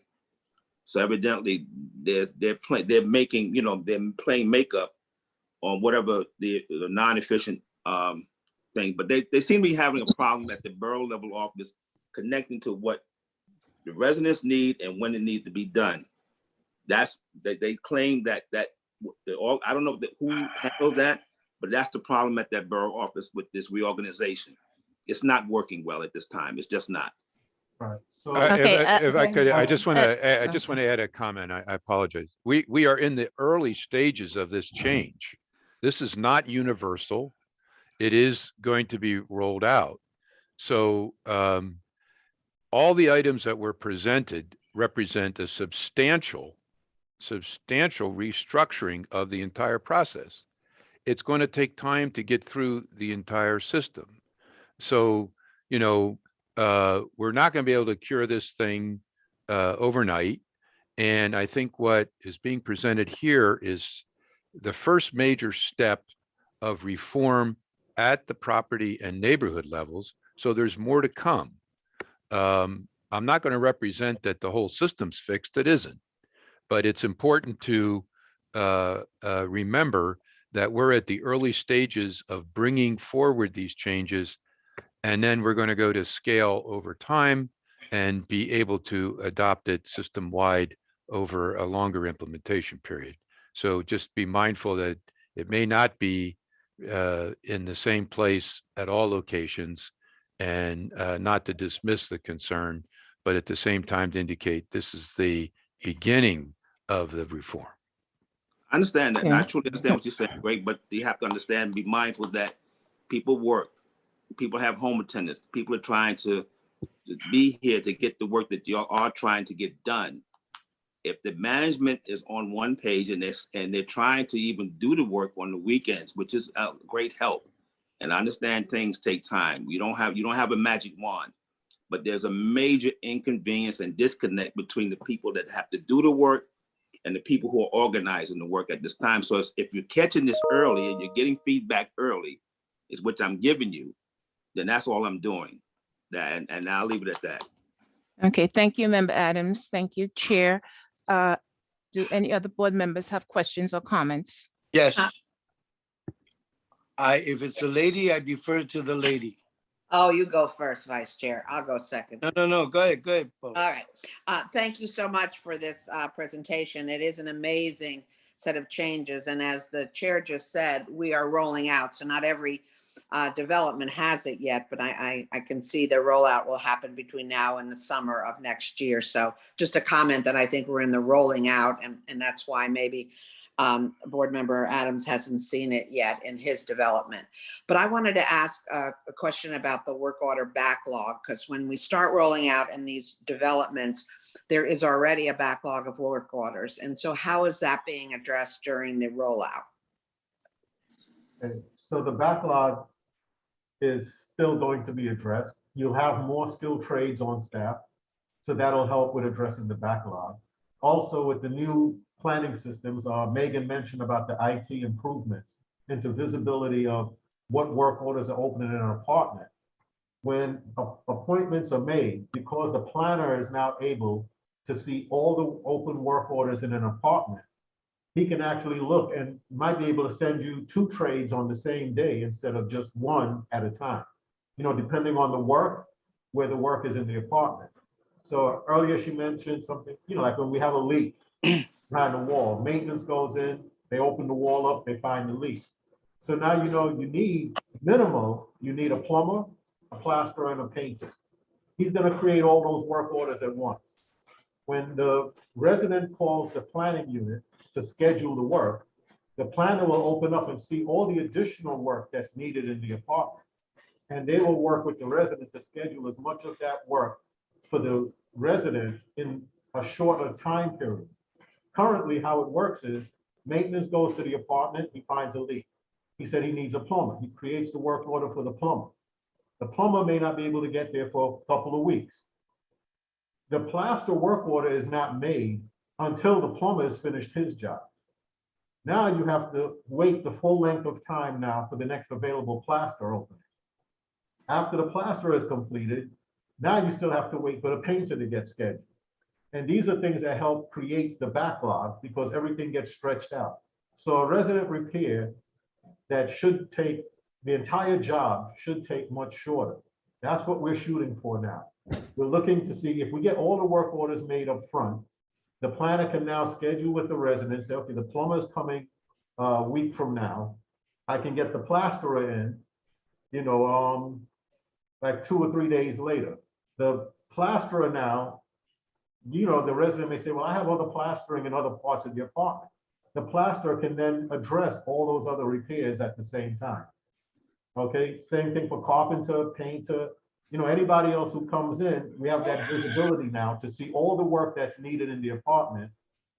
So evidently they're making, you know, they're playing makeup on whatever the non-efficient thing, but they seem to be having a problem at the borough level office connecting to what the residents need and when it needs to be done. That's that they claim that I don't know who handles that, but that's the problem at that borough office with this reorganization. It's not working well at this time. It's just not. Right. So If I could, I just want to add a comment. I apologize. We are in the early stages of this change. This is not universal. It is going to be rolled out. So all the items that were presented represent a substantial restructuring of the entire process. It's going to take time to get through the entire system. So, you know, we're not going to be able to cure this thing overnight. And I think what is being presented here is the first major step of reform at the property and neighborhood levels. So there's more to come. I'm not going to represent that the whole system's fixed. It isn't. But it's important to remember that we're at the early stages of bringing forward these changes. And then we're going to go to scale over time and be able to adopt it system-wide over a longer implementation period. So just be mindful that it may not be in the same place at all locations, and not to dismiss the concern, but at the same time to indicate this is the beginning of the reform. I understand that. And Yeah. I truly understand what you're saying, Greg, but you have to understand and be mindful that people work, people have home attendants, people are trying to be here to get the work that y'all are trying to get done. If the management is on one page and they're trying to even do the work on the weekends, which is a great help. And I understand things take time. You don't have a magic wand, but there's a major inconvenience and disconnect between the people that have to do the work and the people who are organizing the work at this time. So if you're catching this early and you're getting feedback early, is what I'm giving you, then that's all I'm doing. And I'll leave it at that. Okay, thank you, Member Adams. Thank you, Chair. Do any other board members have questions or comments? Yes. If it's a lady, I defer to the lady. Oh, you go first, Vice Chair. I'll go second. No, go ahead, Bo. All right. Thank you so much for this presentation. It is an amazing set of changes. And as the chair just said, we are rolling out. So not every development has it yet, but I can see the rollout will happen between now and the summer of next year. So just a comment that I think we're in the rolling out, and that's why maybe Board Member Adams hasn't seen it yet in his development. But I wanted to ask a question about the work order backlog, because when we start rolling out in these developments, there is already a backlog of work orders. And so how is that being addressed during the rollout? Okay, so the backlog is still going to be addressed. You'll have more skilled trades on staff, so that'll help with addressing the backlog. Also, with the new planning systems, Megan mentioned about the IT improvements into visibility of what work orders are open in an apartment. When appointments are made, because the planner is now able to see all the open work orders in an apartment, he can actually look and might be able to send you 2 trades on the same day instead of just 1 at a time, depending on the work, where the work is in the apartment. So earlier she mentioned something, like when we have a leak behind the wall, maintenance goes in, they open the wall up, they find the leak. So now you need you need a plumber, a plasterer, and a painter. He's gonna create all those work orders at once. When the resident calls the planning unit to schedule the work, the planner will open up and see all the additional work that's needed in the apartment. And they will work with the resident to schedule as much of that work for the resident in a shorter time period. Currently, how it works is maintenance goes to the apartment, he finds a leak. He said he needs a plumber. He creates the work order for the plumber. The plumber may not be able to get there for a couple of weeks. The plaster work order is not made until the plumber has finished his job. Now you have to wait the full length of time now for the next available plaster opening. After the plaster is completed, now you still have to wait for the painter to get scheduled. And these are things that help create the backlog because everything gets stretched out. So a resident repair that should take, the entire job should take much shorter. That's what we're shooting for now. We're looking to see if we get all the work orders made up front, the planner can now schedule with the resident, say, okay, the plumber is coming a week from now. I can get the plasterer in, like 2 or 3 days later. The plasterer now, the resident may say, well, I have other plastering in other parts of the apartment. The plasterer can then address all those other repairs at the same time. Okay, same thing for carpenter, painter, anybody else who comes in, we have that visibility now to see all the work that's needed in the apartment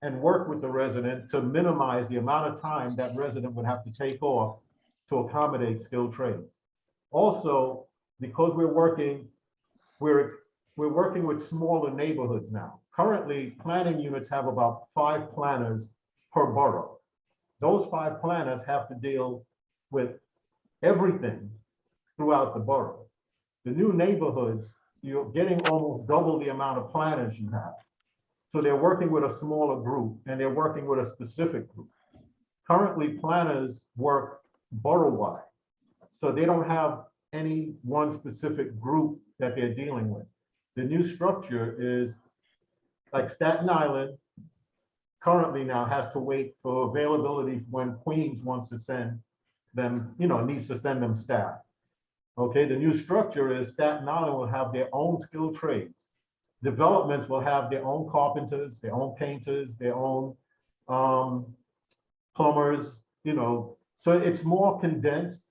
and work with the resident to minimize the amount of time that resident would have to take off to accommodate skilled trades. Also, because we're working with smaller neighborhoods now. Currently, planning units have about 5 planners per borough. Those 5 planners have to deal with everything throughout the borough. The new neighborhoods, you're getting almost double the amount of planners you have. So they're working with a smaller group and they're working with a specific group. Currently, planners work borough-wide. So they don't have any one specific group that they're dealing with. The new structure is like Staten Island, currently now has to wait for availability when Queens wants to send them, needs to send them staff. Okay, the new structure is Staten Island will have their own skilled trades. Developments will have their own carpenters, their own painters, their own plumbers, so it's more condensed.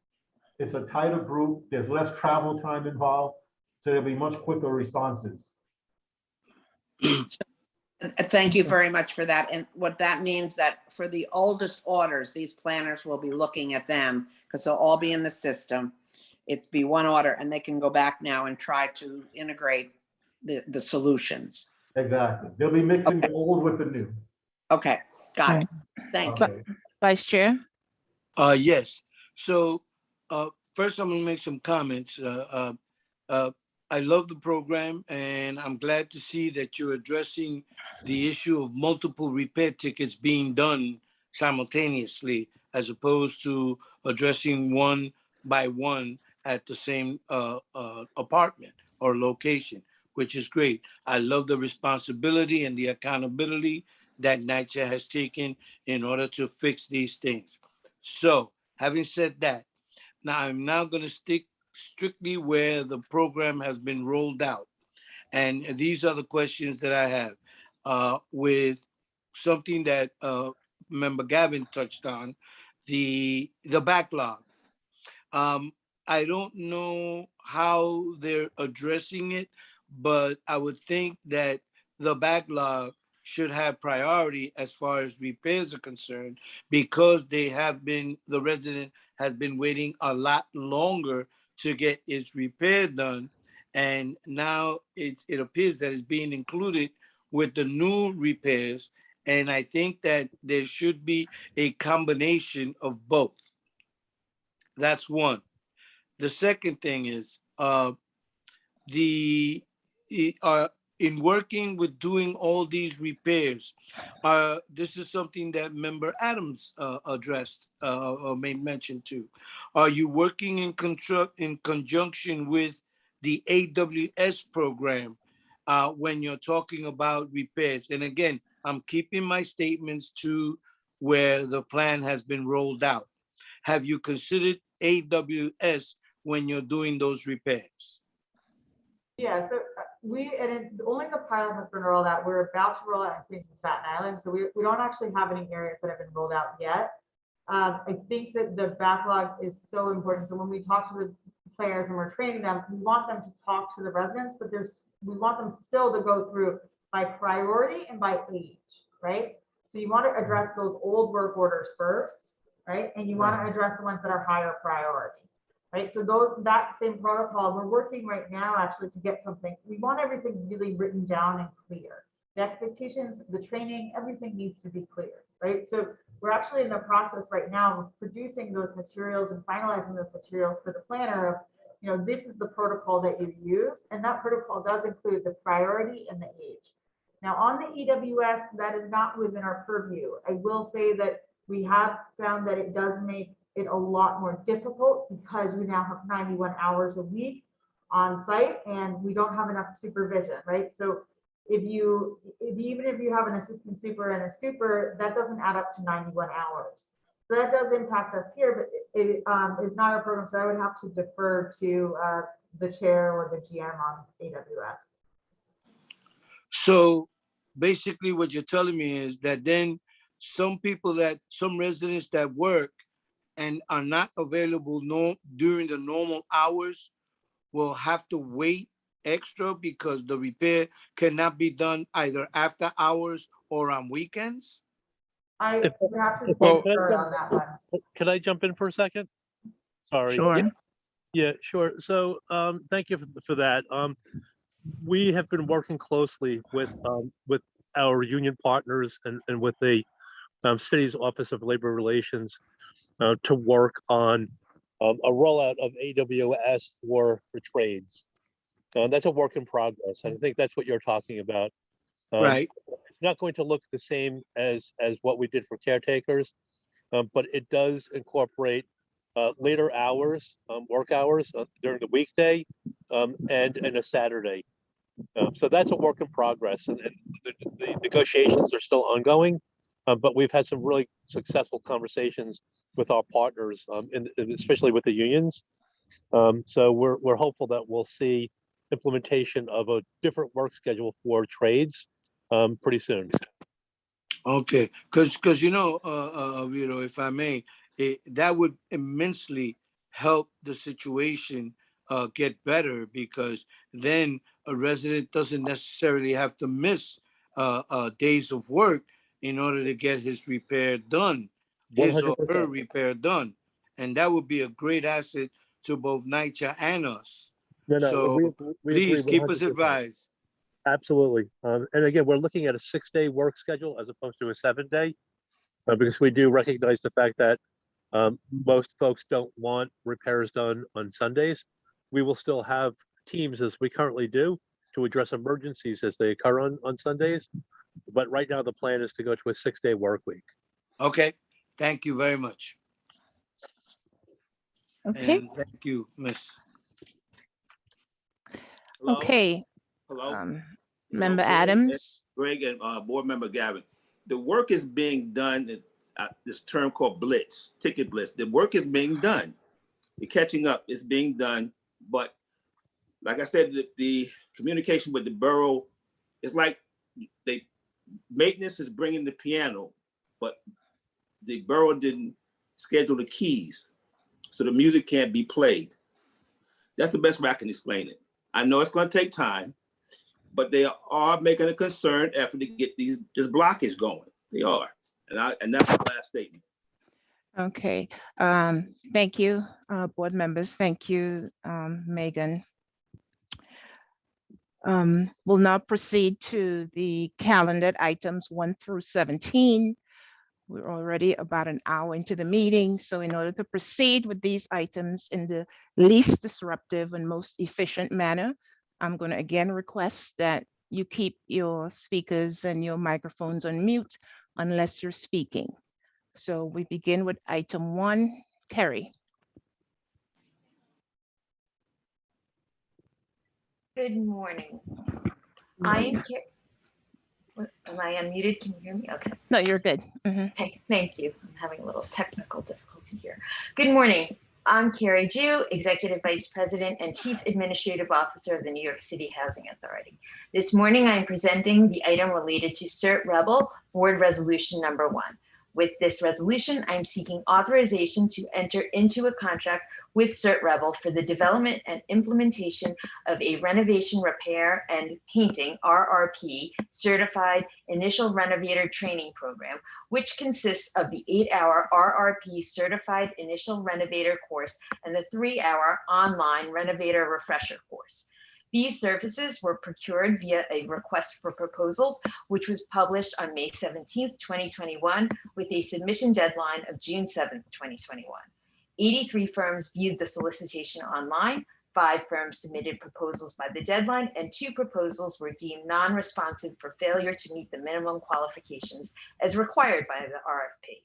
It's a tighter group. There's less travel time involved. So there'll be much quicker responses. Thank you very much for that. And what that means that for the oldest orders, these planners will be looking at them because they'll all be in the system. It'd be one order and they can go back now and try to integrate the solutions. Exactly. They'll be mixing the old with the new. Okay, got it. Thank you. Okay. Vice Chair? Yes. So first I'm gonna make some comments. I love the program and I'm glad to see that you're addressing the issue of multiple repair tickets being done simultaneously as opposed to addressing one by one at the same apartment or location, which is great. I love the responsibility and the accountability that NYCHA has taken in order to fix these things. So having said that, now I'm now going to stick strictly where the program has been rolled out. And these are the questions that I have with something that Member Gavin touched on, the backlog. I don't know how they're addressing it, but I would think that the backlog should have priority as far as repairs are concerned, because the resident has been waiting a lot longer to get its repair done. And now it appears that it's being included with the new repairs. And I think that there should be a combination of both. That's one. The second thing is in working with doing all these repairs, this is something that Member Adams addressed or made mention to. Are you working in conjunction with the AWS program when you're talking about repairs? And again, I'm keeping my statements to where the plan has been rolled out. Have you considered AWS when you're doing those repairs? Yeah, so only the pilot has been rolled out. We're about to roll out in Queens and Staten Island. So we don't actually have any areas that have been rolled out yet. I think that the backlog is so important. So when we talk to the players and we're training them, we want them to talk to the residents, but we want them still to go through by priority and by age, right? So you want to address those old work orders first, right? And you want to address the ones that are higher priority. Right, so that same protocol, we're working right now actually to get something. We want everything really written down and clear. The expectations, the training, everything needs to be clear, right? So we're actually in the process right now of producing those materials and finalizing those materials for the planner of, this is the protocol that you use, and that protocol does include the priority and the age. Now on the EWS, that is not within our purview. I will say that we have found that it does make it a lot more difficult because we now have 91 hours a week on site and we don't have enough supervision, right? So even if you have an assistant super and a super, that doesn't add up to 91 hours. So that does impact us here, but it is not a program. So I would have to defer to the chair or the GM on AWS. So basically what you're telling me is that then some residents that work and are not available during the normal hours will have to wait extra because the repair cannot be done either after hours or on weekends? I would have to Well, defer on that one. Can I jump in for a second? Sorry. Sure. Yeah, sure. So thank you for that. We have been working closely with our union partners and with the city's Office of Labor Relations to work on a rollout of AWS for trades. That's a work in progress. I think that's what you're talking about. Right. It's not going to look the same as what we did for caretakers, but it does incorporate later hours, work hours during the weekday and a Saturday. So that's a work in progress, and the negotiations are still ongoing. but we've had some really successful conversations with our partners, especially with the unions. So we're hopeful that we'll see implementation of a different work schedule for trades pretty soon. Okay, because you know, Vito, if I may, that would immensely help the situation get better, because then a resident doesn't necessarily have to miss days of work in order to get his repair done, his or her 100%. repair done, and that would be a great asset to both NYCHA and us. No, So we agree please keep us 100%. advised. Absolutely. And again, we're looking at a 6-day work schedule as opposed to a 7-day, because we do recognize the fact that most folks don't want repairs done on Sundays. We will still have teams, as we currently do, to address emergencies as they occur on Sundays. But right now, the plan is to go to a 6-day work week. Okay, thank you very much. Okay, And thank you, Miss. Hello? okay. Hello? Member Greg, Adams. Greg and Board Member Gavin, the work is being done, this term called blitz, ticket blitz. The work is being done. The catching up is being done. But like I said, the communication with the borough is like maintenance is bringing the piano, but the borough didn't schedule the keys, so the music can't be played. That's the best way I can explain it. I know it's going to take time, but they are making a concerted effort to get this blockage going. They are, and that's the last statement. Okay, thank you, board members. Thank you, Megan. We'll now proceed to the calendared items 1 through 17. We're already about an hour into the meeting, so in order to proceed with these items in the least disruptive and most efficient manner, I'm going to again request that you keep your speakers and your microphones on mute unless you're speaking. So we begin with item 1, Kerry. Good morning. Am I unmuted? Can you hear me? Okay. No, you're good. Okay, thank you. I'm having a little technical difficulty here. Good morning. I'm Carrie Jew, Executive Vice President and Chief Administrative Officer of the New York City Housing Authority. This morning, I am presenting the item related to CERT Rebel Board Resolution number 1. With this resolution, I'm seeking authorization to enter into a contract with CERT Rebel for the development and implementation of a renovation, repair, and painting RRP certified initial renovator training program, which consists of the 8-hour RRP certified initial renovator course and the 3-hour online renovator refresher course. These services were procured via a request for proposals, which was published on May 17th, 2021, with a submission deadline of June 7th, 2021. 83 firms viewed the solicitation online, 5 firms submitted proposals by the deadline, and 2 proposals were deemed non-responsive for failure to meet the minimum qualifications as required by the RFP.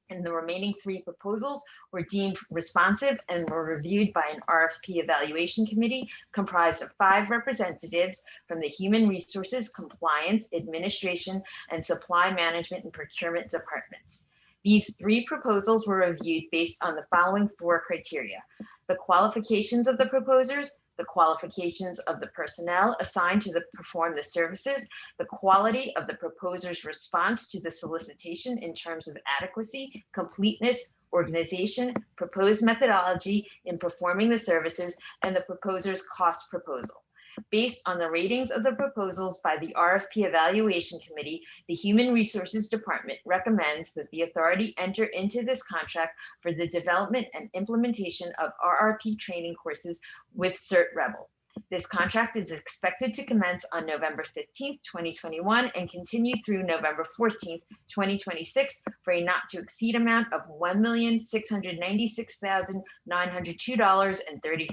And the remaining 3 proposals were deemed responsive and were reviewed by an RFP evaluation committee comprised of 5 representatives from the Human Resources, Compliance, Administration, and Supply Management and Procurement departments. These 3 proposals were reviewed based on the following 4 criteria: the qualifications of the proposers, the qualifications of the personnel assigned to perform the services, the quality of the proposer's response to the solicitation in terms of adequacy, completeness, organization, proposed methodology in performing the services, and the proposer's cost proposal. Based on the ratings of the proposals by the RFP Evaluation Committee, the Human Resources Department recommends that the authority enter into this contract for the development and implementation of RRP training courses with CERT Rebel. This contract is expected to commence on November 15th, 2021 and continue through November 14th, 2026 for a not to exceed amount of $1,696,902.30.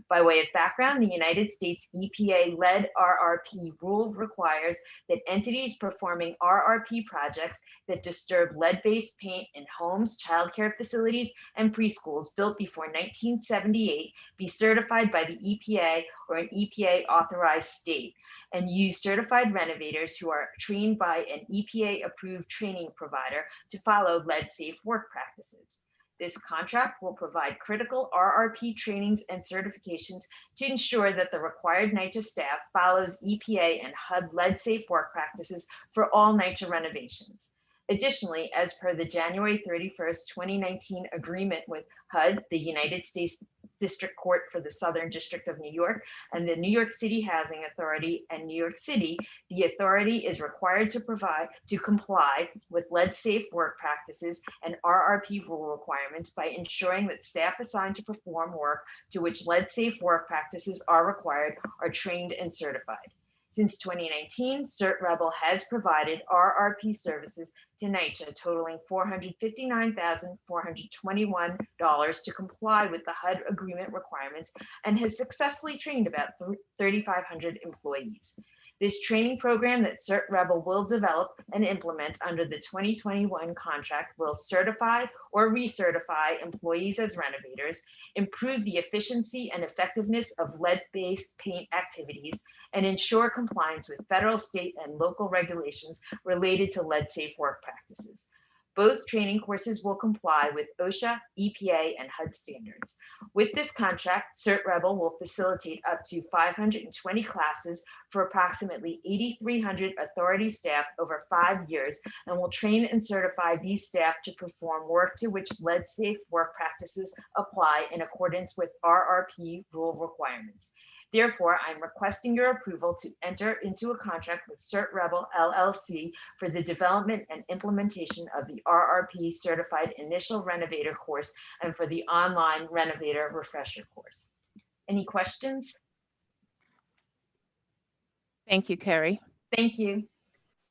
By way of background, the United States EPA-led RRP rule requires that entities performing RRP projects that disturb lead-based paint in homes, childcare facilities, and preschools built before 1978 be certified by the EPA or an EPA-authorized state, and use certified renovators who are trained by an EPA-approved training provider to follow lead-safe work practices. This contract will provide critical RRP trainings and certifications to ensure that the required NYCHA staff follows EPA and HUD lead-safe work practices for all NYCHA renovations. Additionally, as per the January 31st, 2019 agreement with HUD, the United States District Court for the Southern District of New York, and the New York City Housing Authority and New York City, the authority is required to comply with lead-safe work practices and RRP rule requirements by ensuring that staff assigned to perform work to which lead-safe work practices are required are trained and certified. Since 2019, CERT Rebel has provided RRP services to NYCHA totaling $459,421 to comply with the HUD agreement requirements and has successfully trained about 3,500 employees. This training program that CERT Rebel will develop and implement under the 2021 contract will certify or recertify employees as renovators, improve the efficiency and effectiveness of lead-based paint activities, and ensure compliance with federal, state, and local regulations related to lead-safe work practices. Both training courses will comply with OSHA, EPA, and HUD standards. With this contract, CERT Rebel will facilitate up to 520 classes for approximately 8,300 authority staff over 5 years and will train and certify these staff to perform work to which lead-safe work practices apply in accordance with RRP rule requirements. Therefore, I'm requesting your approval to enter into a contract with CERT Rebel LLC for the development and implementation of the RRP Certified Initial Renovator course and for the online Renovator Refresher course. Any questions? Thank you, Carrie. Thank you.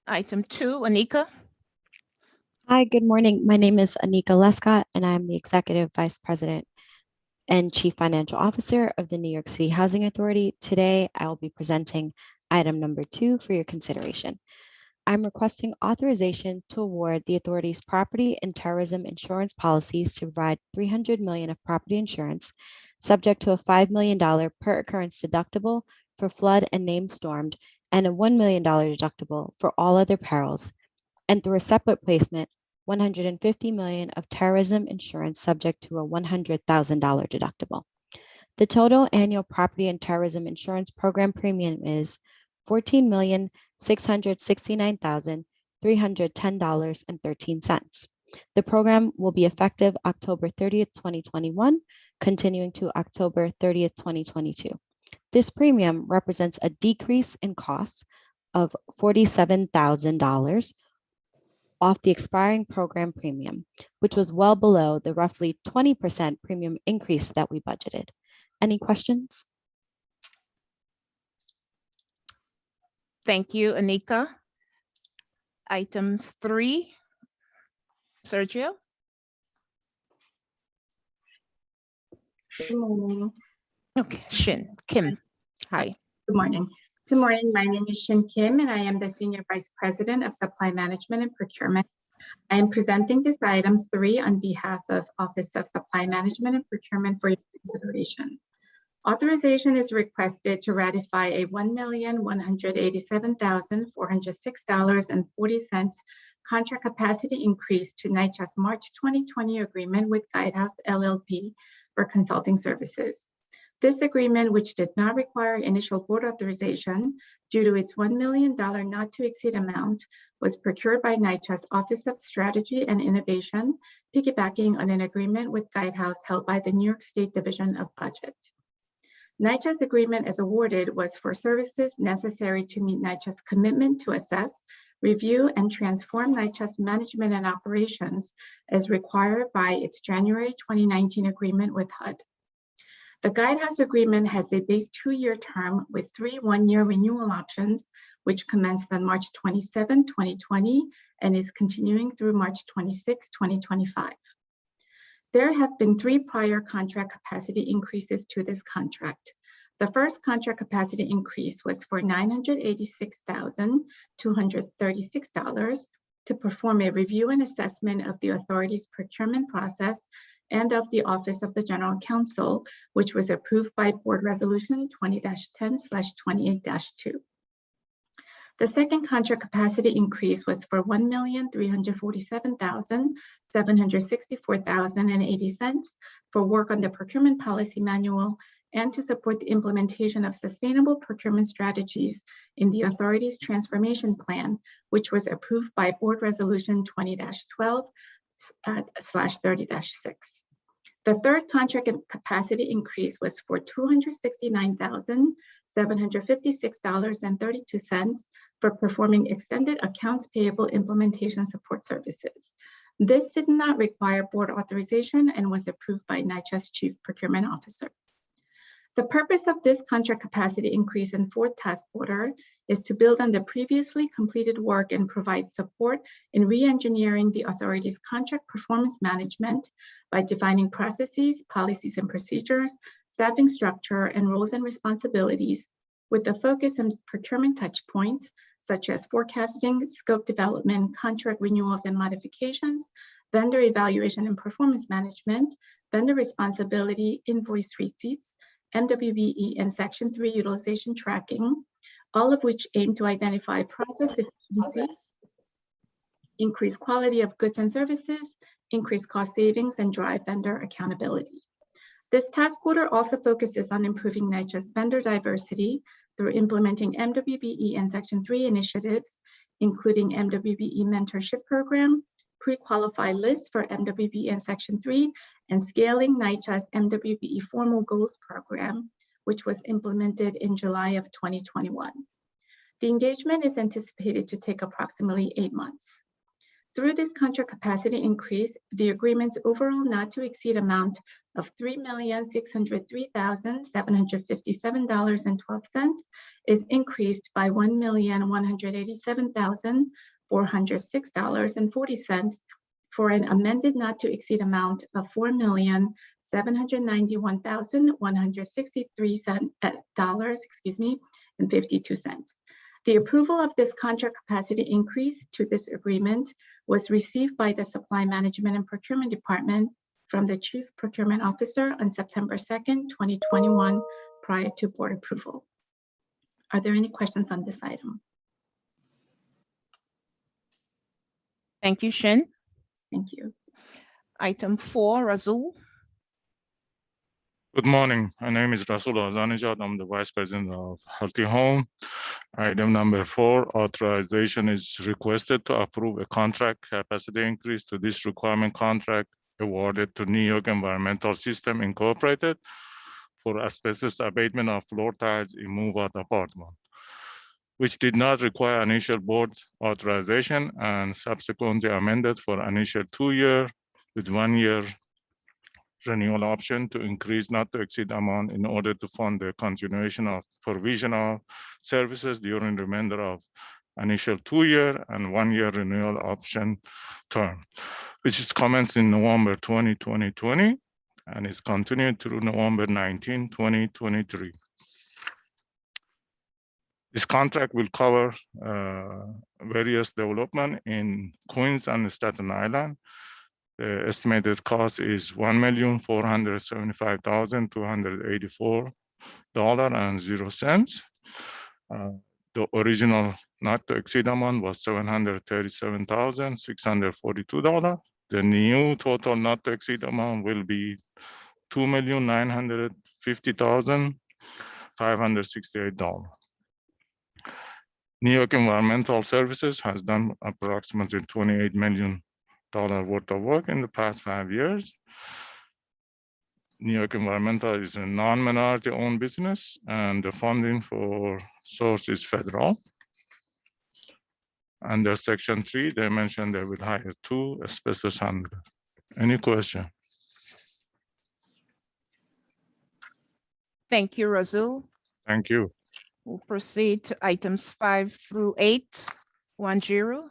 Item 2, Anika. Hi, good morning. My name is Anika Lescott, and I'm the Executive Vice President and Chief Financial Officer of the New York City Housing Authority. Today, I will be presenting item number 2 for your consideration. I'm requesting authorization to award the authority's property and terrorism insurance policies to provide $300 million of property insurance, subject to a $5 million per occurrence deductible for flood and named stormed, and a $1 million deductible for all other perils, and through a separate placement, $150 million of terrorism insurance subject to a $100,000 deductible. The total annual property and terrorism insurance program premium is $14,669,310.13. The program will be effective October 30th, 2021, continuing to October 30th, 2022. This premium represents a decrease in costs of $47,000 off the expiring program premium, which was well below the roughly 20% premium increase that we budgeted. Any questions? Thank you, Anika. Item 3, Sergio. Good morning. Okay, Kim. Hi. Good morning. Good morning. My name is Shin Kim, and I am the Senior Vice President of Supply Management and Procurement. I am presenting this item 3 on behalf of Office of Supply Management and Procurement for your consideration. Authorization is requested to ratify a $1,187,406.40 contract capacity increase to NYCHA's March 2020 agreement with Guidehouse LLP for consulting services. This agreement, which did not require initial board authorization due to its $1 million not to exceed amount, was procured by NYCHA's Office of Strategy and Innovation, piggybacking on an agreement with Guidehouse held by the New York State Division of Budget. NYCHA's agreement as awarded was for services necessary to meet NYCHA's commitment to assess, review, and transform NYCHA's management and operations as required by its January 2019 agreement with HUD. The Guidehouse agreement has a base 2-year term with 3 one-year renewal options, which commenced on March 27, 2020, and is continuing through March 26, 2025. There have been 3 prior contract capacity increases to this contract. The first contract capacity increase was for $986,236 to perform a review and assessment of the authority's procurement process and of the Office of the General Counsel, which was approved by Board Resolution 20-10/28-2. The second contract capacity increase was for $1,347,764.80 for work on the procurement policy manual and to support the implementation of sustainable procurement strategies in the authority's transformation plan, which was approved by Board Resolution 20-12/30-6. The third contract capacity increase was for $269,756.32 for performing extended accounts payable implementation support services. This did not require board authorization and was approved by NYCHA's Chief Procurement Officer. The purpose of this contract capacity increase in fourth task order is to build on the previously completed work and provide support in re-engineering the authority's contract performance management by defining processes, policies and procedures, staffing structure, and roles and responsibilities with a focus on procurement touch points, such as forecasting, scope development, contract renewals and modifications, vendor evaluation and performance management, vendor responsibility, invoice receipts, MWBE, and Section 3 utilization tracking, all of which aim to identify process efficiency, increase quality of goods and services, increase cost savings, and drive vendor accountability. This task order also focuses on improving NYCHA's vendor diversity through implementing MWBE and Section 3 initiatives, including MWBE mentorship program, pre-qualified lists for MWBE and Section 3, and scaling NYCHA's MWBE formal goals program, which was implemented in July of 2021. The engagement is anticipated to take approximately 8 months. Through this contract capacity increase, the agreement's overall not to exceed amount of $3,603,757.12 is increased by $1,187,406.40 for an amended not to exceed amount of $4,791,163.52. The approval of this contract capacity increase to this agreement was received by the Supply Management and Procurement Department from the Chief Procurement Officer on September 2nd, 2021, prior to board approval. Are there any questions on this item? Thank you, Shin. Thank you. Item 4, Razul. Good morning. My name is Rasul Azanijad. I'm the Vice President of Healthy Home. Item number 4, authorization is requested to approve a contract capacity increase to this requirement contract awarded to New York Environmental System Incorporated for asbestos abatement of floor tiles in move-out apartment, which did not require initial board authorization and subsequently amended for initial 2-year with 1-year renewal option to increase not to exceed amount in order to fund the continuation of provisional services during the remainder of initial 2-year and 1-year renewal option term, which is commenced in November 2020 and is continued through November 19, 2023. This contract will cover various development in Queens and Staten Island. The estimated cost is $1,475,284.00. The original not to exceed amount was $737,642. The new total not to exceed amount will be $2,950,568. New York Environmental Services has done approximately $28 million worth of work in the past 5 years. New York Environmental is a non-minority owned business and the funding for source is federal. Under Section 3, they mentioned they will hire 2 asbestos handlers. Any question? Thank you, Razul. Thank you. We'll proceed to items 5 through 8. Wanjiru.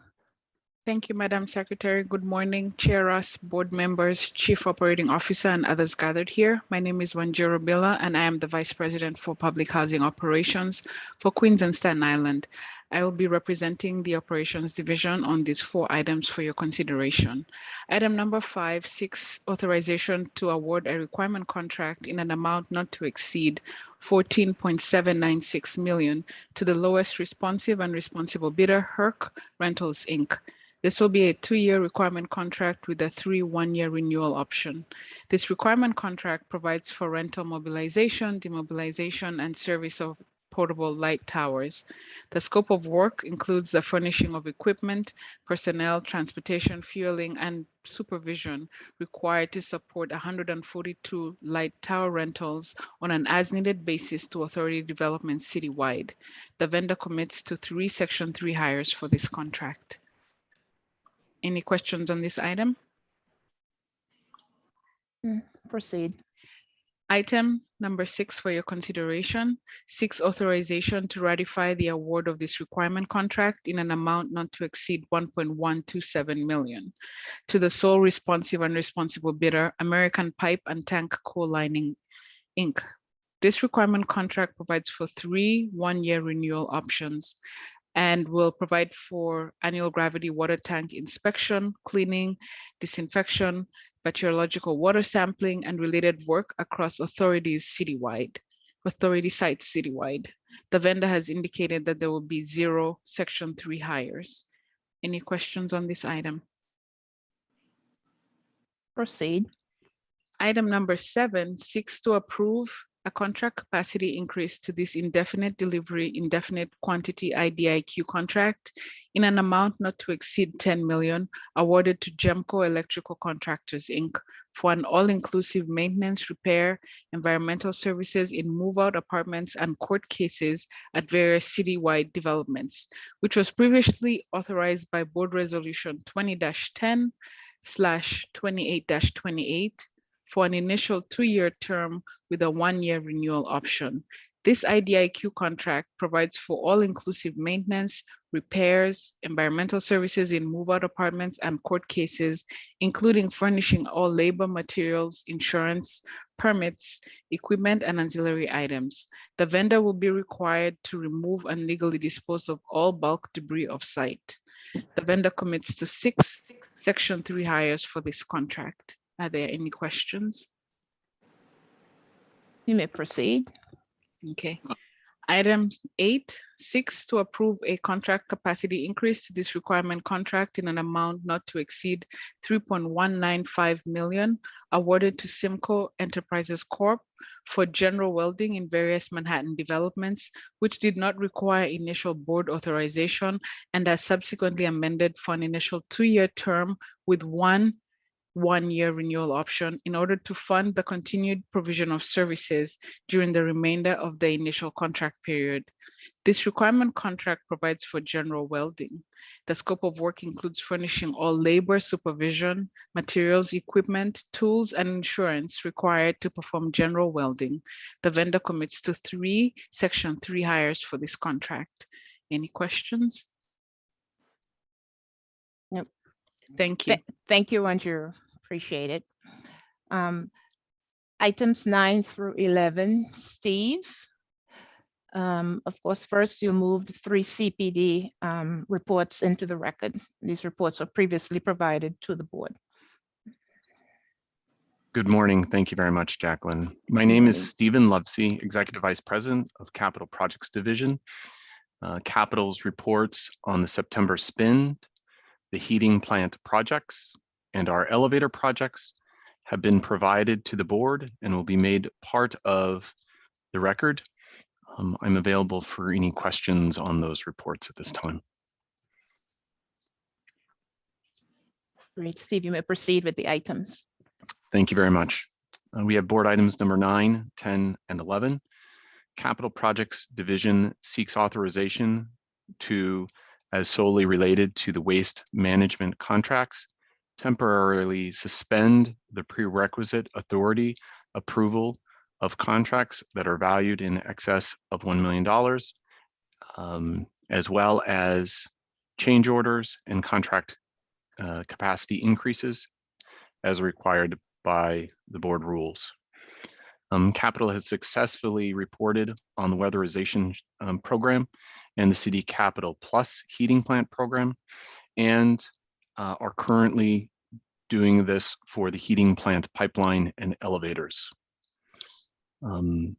Thank you, Madam Secretary. Good morning, Chair Ross, board members, Chief Operating Officer, and others gathered here. My name is Wanjiru Bila, and I am the Vice President for Public Housing Operations for Queens and Staten Island. I will be representing the Operations Division on these 4 items for your consideration. Item number 5, 6, authorization to award a requirement contract in an amount not to exceed 14.796 million to the lowest responsive and responsible bidder, Herc Rentals, Inc. This will be a 2-year requirement contract with a 3 one-year renewal option. This requirement contract provides for rental mobilization, demobilization, and service of portable light towers. The scope of work includes the furnishing of equipment, personnel, transportation, fueling, and supervision required to support 142 light tower rentals on an as-needed basis to authority developments citywide. The vendor commits to 3 Section 3 hires for this contract. Any questions on this item? Proceed. Item number 6 for your consideration, 6, authorization to ratify the award of this requirement contract in an amount not to exceed 1.127 million to the sole responsive and responsible bidder, American Pipe and Tank Co-Lining, Inc. This requirement contract provides for 3 one-year renewal options and will provide for annual gravity water tank inspection, cleaning, disinfection, bacteriological water sampling, and related work across authority sites citywide. The vendor has indicated that there will be 0 Section 3 hires. Any questions on this item? Proceed. Item number 7 seeks to approve a contract capacity increase to this indefinite delivery, indefinite quantity IDIQ contract in an amount not to exceed 10 million awarded to Gemco Electrical Contractors, Inc. for an all-inclusive maintenance, repair, environmental services in move-out apartments and court cases at various citywide developments, which was previously authorized by Board Resolution 20-10/28-28 for an initial 2-year term with a 1-year renewal option. This IDIQ contract provides for all-inclusive maintenance, repairs, environmental services in move-out apartments and court cases, including furnishing all labor, materials, insurance, permits, equipment, and ancillary items. The vendor will be required to remove and legally dispose of all bulk debris off-site. The vendor commits to 6 Section 3 hires for this contract. Are there any questions? You may proceed. Okay. Item 8, 6, to approve a contract capacity increase to this requirement contract in an amount not to exceed 3.195 million awarded to Simcoe Enterprises Corp. For general welding in various Manhattan developments, which did not require initial board authorization and are subsequently amended for an initial 2-year term with 1-year renewal option in order to fund the continued provision of services during the remainder of the initial contract period. This requirement contract provides for general welding. The scope of work includes furnishing all labor, supervision, materials, equipment, tools, and insurance required to perform general welding. The vendor commits to 3 Section 3 hires for this contract. Any questions? Nope. Thank you. Thank you, Anjur. Appreciate it. Items 9 through 11, Steve. Of course, first you moved 3 CPD reports into the record. These reports were previously provided to the board. Good morning. Thank you very much, Jacqueline. My name is Stephen Lovesey, Executive Vice President of Capital Projects Division. Capital's reports on the September spin, the heating plant projects, and our elevator projects have been provided to the board and will be made part of the record. I'm available for any questions on those reports at this time. Great, Steve, you may proceed with the items. Thank you very much. We have board items number 9, 10, and 11. Capital Projects Division seeks authorization to, as solely related to the waste management contracts, temporarily suspend the prerequisite authority approval of contracts that are valued in excess of $1 million, as well as change orders and contract capacity increases as required by the board rules. Capital has successfully reported on the weatherization program and the City Capital Plus heating plant program, and are currently doing this for the heating plant pipeline and elevators. The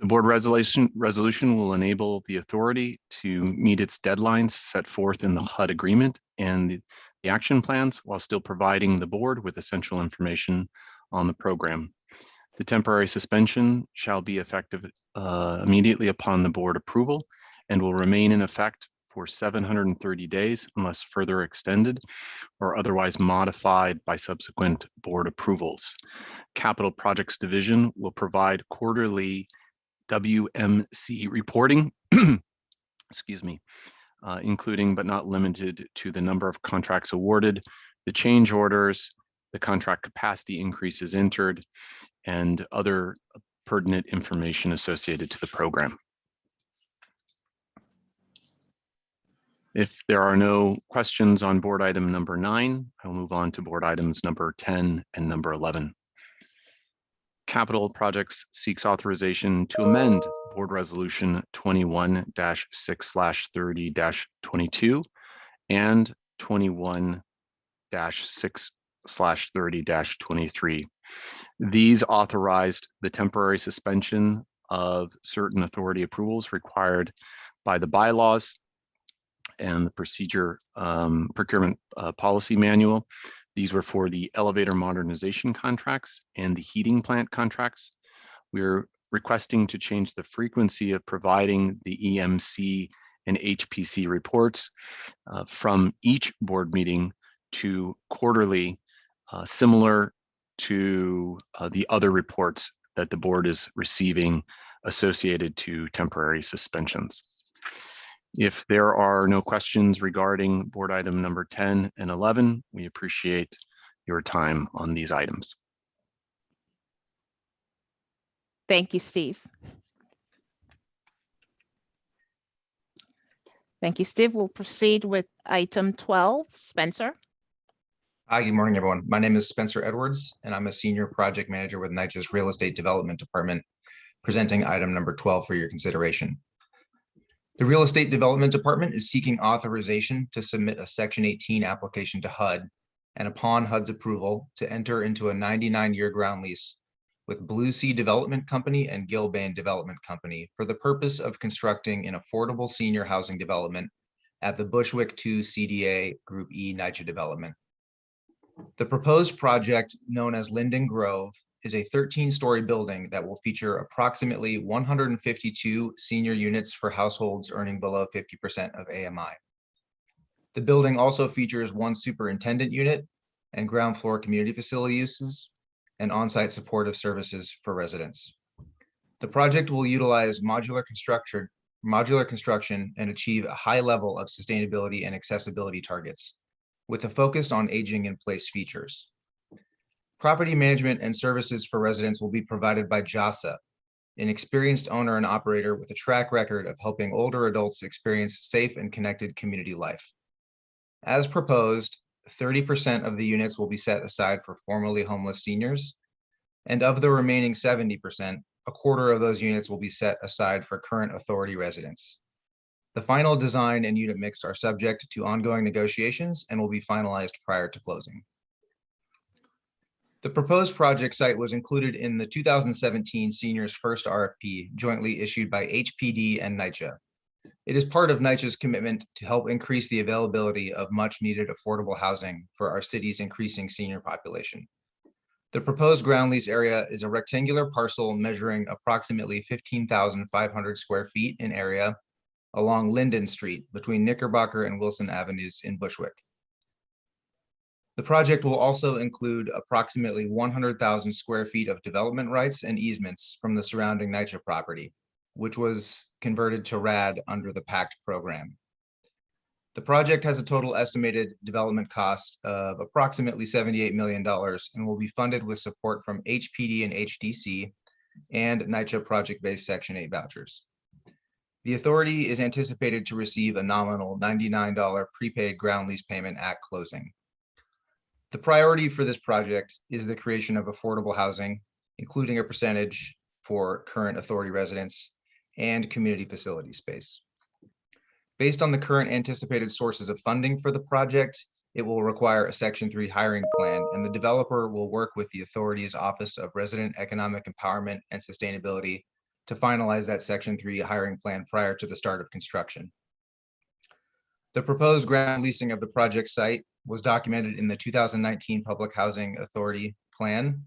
board resolution will enable the authority to meet its deadlines set forth in the HUD agreement and the action plans, while still providing the board with essential information on the program. The temporary suspension shall be effective immediately upon the board approval and will remain in effect for 730 days unless further extended or otherwise modified by subsequent board approvals. Capital Projects Division will provide quarterly WMC reporting, excuse me, including but not limited to the number of contracts awarded, the change orders, the contract capacity increases entered, and other pertinent information associated to the program. If there are no questions on board item number 9, I'll move on to board items number 10 and number 11. Capital Projects seeks authorization to amend Board Resolution 21-6/30-22 and 21-6/30-23. These authorized the temporary suspension of certain authority approvals required by the bylaws and the procurement policy manual. These were for the elevator modernization contracts and the heating plant contracts. We're requesting to change the frequency of providing the EMC and HPC reports from each board meeting to quarterly, similar to the other reports that the board is receiving associated to temporary suspensions. If there are no questions regarding board item number 10 and 11, we appreciate your time on these items. Thank you, Steve. Thank you, Steve. We'll proceed with item 12, Spencer. Hi, good morning, everyone. My name is Spencer Edwards, and I'm a senior project manager with NYCHA's Real Estate Development Department, presenting item number 12 for your consideration. The Real Estate Development Department is seeking authorization to submit a Section 18 application to HUD, and upon HUD's approval, to enter into a 99-year ground lease with Blue Sea Development Company and Gilbane Development Company for the purpose of constructing an affordable senior housing development at the Bushwick 2 CDA Group E NYCHA development. The proposed project, known as Linden Grove, is a 13-story building that will feature approximately 152 senior units for households earning below 50% of AMI. The building also features 1 superintendent unit and ground floor community facility uses and on-site supportive services for residents. The project will utilize modular construction and achieve a high level of sustainability and accessibility targets, with a focus on aging in place features. Property management and services for residents will be provided by JASA, an experienced owner and operator with a track record of helping older adults experience safe and connected community life. As proposed, 30% of the units will be set aside for formerly homeless seniors, and of the remaining 70%, a quarter of those units will be set aside for current authority residents. The final design and unit mix are subject to ongoing negotiations and will be finalized prior to closing. The proposed project site was included in the 2017 Seniors First RFP jointly issued by HPD and NYCHA. It is part of NYCHA's commitment to help increase the availability of much needed affordable housing for our city's increasing senior population. The proposed ground lease area is a rectangular parcel measuring approximately 15,500 square feet in area along Linden Street between Knickerbocker and Wilson Avenues in Bushwick. The project will also include approximately 100,000 square feet of development rights and easements from the surrounding NYCHA property, which was converted to RAD under the Pact program. The project has a total estimated development cost of approximately $78 million and will be funded with support from HPD and HDC and NYCHA project-based Section 8 vouchers. The authority is anticipated to receive a nominal $99 prepaid ground lease payment at closing. The priority for this project is the creation of affordable housing, including a percentage for current authority residents and community facility space. Based on the current anticipated sources of funding for the project, it will require a Section 3 hiring plan, and the developer will work with the authority's Office of Resident Economic Empowerment and Sustainability to finalize that Section 3 hiring plan prior to the start of construction. The proposed ground leasing of the project site was documented in the 2019 Public Housing Authority Plan,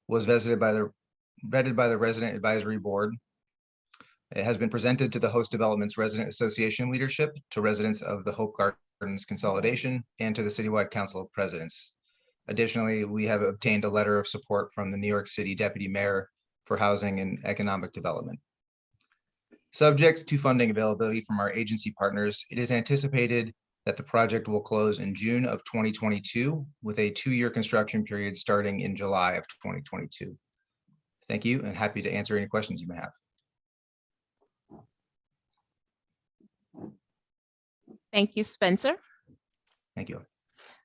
was vetted by the Resident Advisory Board. It has been presented to the Host Development's Resident Association leadership, to residents of the Hope Gardens Consolidation, and to the Citywide Council of Presidents. Additionally, we have obtained a letter of support from the New York City Deputy Mayor for Housing and Economic Development. Subject to funding availability from our agency partners, it is anticipated that the project will close in June of 2022 with a 2-year construction period starting in July of 2022. Thank you, and happy to answer any questions you may have. Thank you, Spencer. Thank you.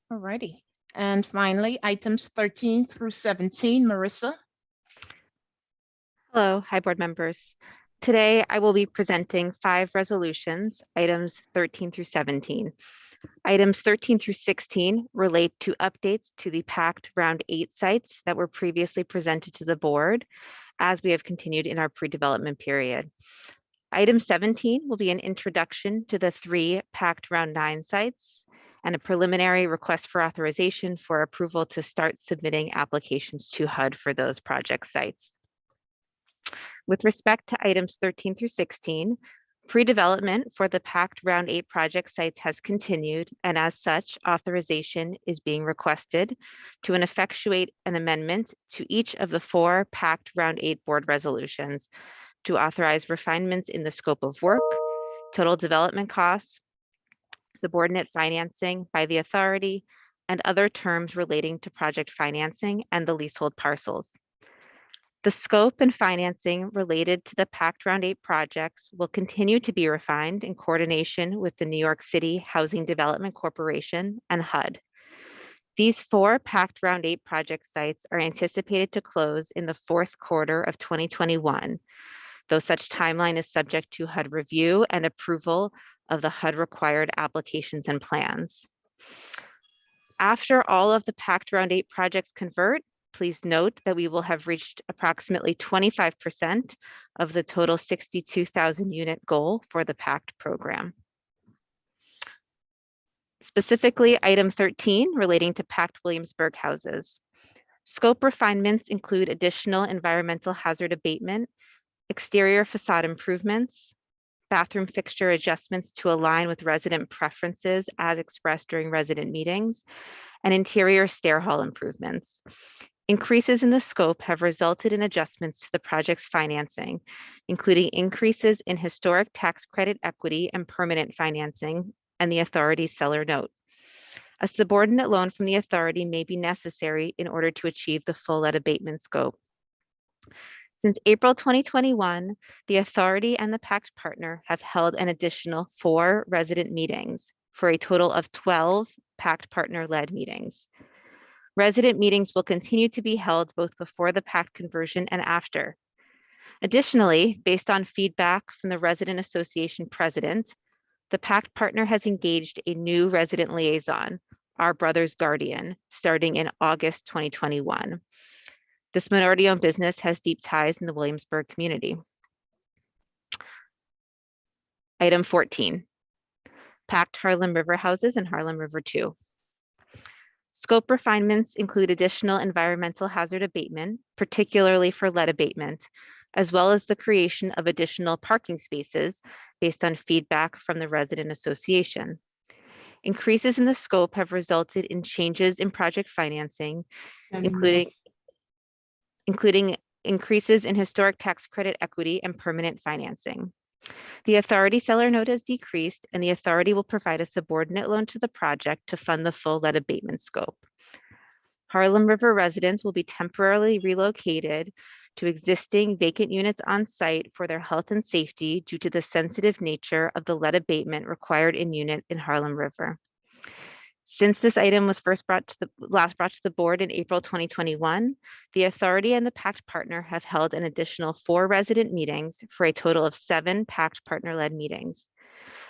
All righty. And finally, items 13 through 17, Marissa. Hello, hi board members. Today, I will be presenting 5 resolutions, items 13 through 17. Items 13 through 16 relate to updates to the Pact Round 8 sites that were previously presented to the board as we have continued in our pre-development period. Item 17 will be an introduction to the 3 Pact Round 9 sites and a preliminary request for authorization for approval to start submitting applications to HUD for those project sites. With respect to items 13 through 16, pre-development for the Pact Round 8 project sites has continued, and as such, authorization is being requested to effectuate an amendment to each of the 4 Pact Round 8 board resolutions to authorize refinements in the scope of work, total development costs, subordinate financing by the authority, and other terms relating to project financing and the leasehold parcels. The scope and financing related to the Pact Round 8 projects will continue to be refined in coordination with the New York City Housing Development Corporation and HUD. These 4 Pact Round 8 project sites are anticipated to close in the 4th quarter of 2021, though such timeline is subject to HUD review and approval of the HUD required applications and plans. After all of the Pact Round 8 projects convert, please note that we will have reached approximately 25% of the total 62,000 unit goal for the Pact program. Specifically, item 13 relating to Pact Williamsburg houses. Scope refinements include additional environmental hazard abatement, exterior facade improvements, bathroom fixture adjustments to align with resident preferences as expressed during resident meetings, and interior stair hall improvements. Increases in the scope have resulted in adjustments to the project's financing, including increases in historic tax credit equity and permanent financing and the authority's seller note. A subordinate loan from the authority may be necessary in order to achieve the full lead abatement scope. Since April 2021, the authority and the Pact partner have held an additional 4 resident meetings for a total of 12 Pact partner-led meetings. Resident meetings will continue to be held both before the Pact conversion and after. Additionally, based on feedback from the Resident Association president, the Pact partner has engaged a new resident liaison, Our Brother's Guardian, starting in August 2021. This minority-owned business has deep ties in the Williamsburg community. Item 14, Pact Harlem River houses and Harlem River 2. Scope refinements include additional environmental hazard abatement, particularly for lead abatement, as well as the creation of additional parking spaces based on feedback from the Resident Association. Increases in the scope have resulted in changes in project financing, including increases in historic tax credit equity and permanent financing. The authority seller note has decreased, and the authority will provide a subordinate loan to the project to fund the full lead abatement scope. Harlem River residents will be temporarily relocated to existing vacant units on site for their health and safety due to the sensitive nature of the lead abatement required in unit in Harlem River. Since this item was last brought to the board in April 2021, the authority and the Pact partner have held an additional 4 resident meetings for a total of 7 Pact partner-led meetings.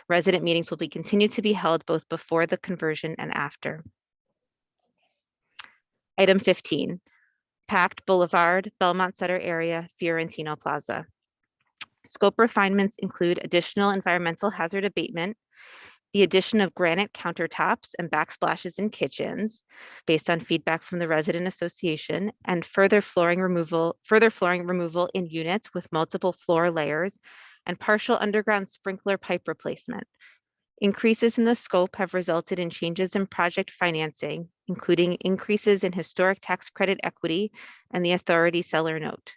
Resident meetings will continue to be held both before the conversion and after. Item 15, Pact Boulevard, Belmont Sutter area, Fiorentino Plaza. Scope refinements include additional environmental hazard abatement, the addition of granite countertops and backsplashes in kitchens based on feedback from the resident association, and further flooring removal in units with multiple floor layers and partial underground sprinkler pipe replacement. Increases in the scope have resulted in changes in project financing, including increases in historic tax credit equity and the authority seller note.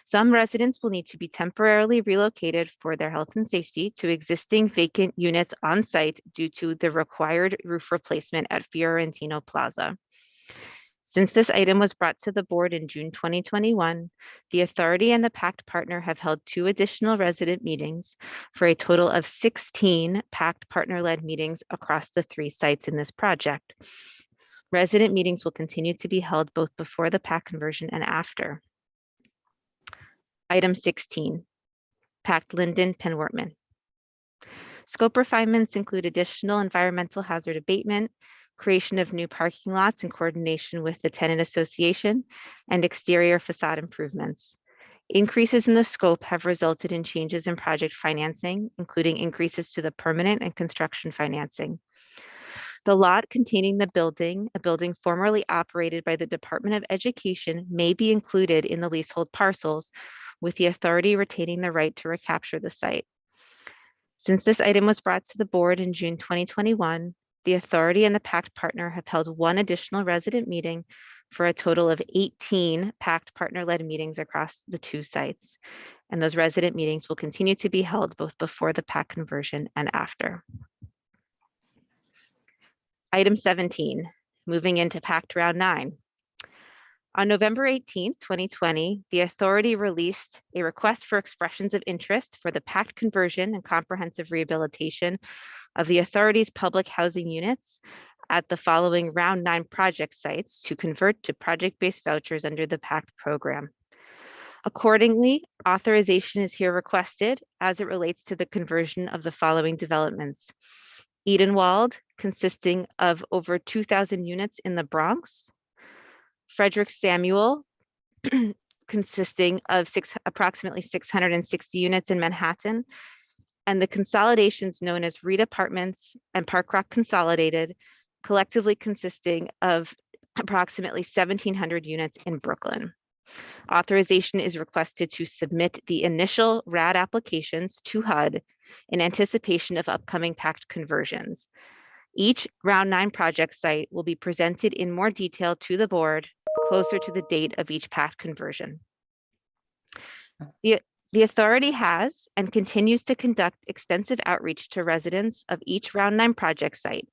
Some residents will need to be temporarily relocated for their health and safety to existing vacant units on site due to the required roof replacement at Fiorentino Plaza. Since this item was brought to the board in June 2021, the authority and the Pact partner have held 2 additional resident meetings for a total of 16 Pact partner-led meetings across the 3 sites in this project. Resident meetings will continue to be held both before the Pact conversion and after. Item 16, Pact Linden, Penwortman. Scope refinements include additional environmental hazard abatement, creation of new parking lots in coordination with the tenant association, and exterior facade improvements. Increases in the scope have resulted in changes in project financing, including increases to the permanent and construction financing. The lot containing the building, a building formerly operated by the Department of Education, may be included in the leasehold parcels, with the authority retaining the right to recapture the site. Since this item was brought to the board in June 2021, the authority and the Pact partner have held 1 additional resident meeting for a total of 18 Pact partner-led meetings across the 2 sites. And those resident meetings will continue to be held both before the Pact conversion and after. Item 17, moving into Pact Round 9. On November 18, 2020, the authority released a request for expressions of interest for the Pact conversion and comprehensive rehabilitation of the authority's public housing units at the following Round 9 project sites to convert to project-based vouchers under the Pact program. Accordingly, authorization is here requested as it relates to the conversion of the following developments. Edenwald, consisting of over 2,000 units in the Bronx. Frederick Samuel, consisting of approximately 660 units in Manhattan, and the consolidations known as Reed Apartments and Park Rock Consolidated, collectively consisting of approximately 1,700 units in Brooklyn. Authorization is requested to submit the initial RAD applications to HUD in anticipation of upcoming Pact conversions. Each Round 9 project site will be presented in more detail to the board closer to the date of each Pact conversion. The authority has and continues to conduct extensive outreach to residents of each Round 9 project site,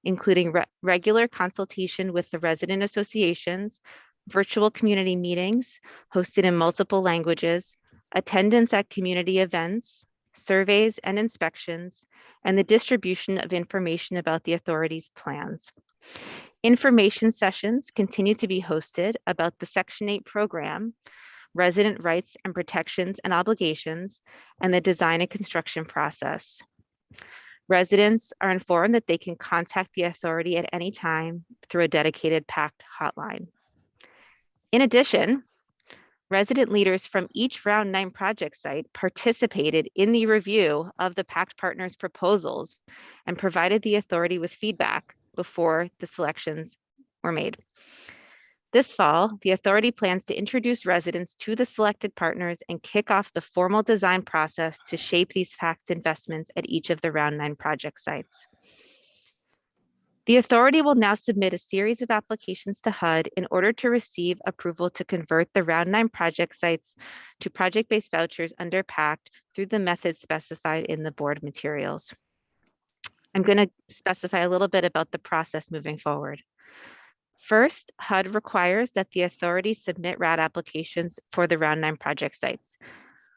including regular consultation with the resident associations, virtual community meetings hosted in multiple languages, attendance at community events, surveys and inspections, and the distribution of information about the authority's plans. Information sessions continue to be hosted about the Section 8 program, resident rights and protections and obligations, and the design and construction process. Residents are informed that they can contact the authority at any time through a dedicated Pact hotline. In addition, resident leaders from each Round 9 project site participated in the review of the Pact partners' proposals and provided the authority with feedback before the selections were made. This fall, the authority plans to introduce residents to the selected partners and kick off the formal design process to shape these Pact investments at each of the Round 9 project sites. The authority will now submit a series of applications to HUD in order to receive approval to convert the Round 9 project sites to project-based vouchers under Pact through the method specified in the board materials. I'm going to specify a little bit about the process moving forward. First, HUD requires that the authority submit RAD applications for the Round 9 project sites.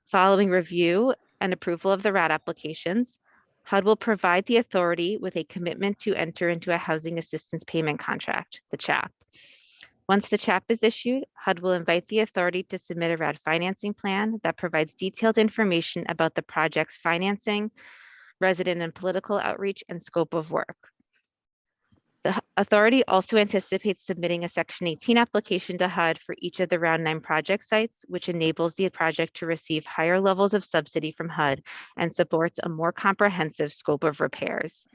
Following review and approval of the RAD applications, HUD will provide the authority with a commitment to enter into a housing assistance payment contract, the CHAP. Once the CHAP is issued, HUD will invite the authority to submit a RAD financing plan that provides detailed information about the project's financing, resident and political outreach, and scope of work. The authority also anticipates submitting a Section 18 application to HUD for each of the Round 9 project sites, which enables the project to receive higher levels of subsidy from HUD and supports a more comprehensive scope of repairs.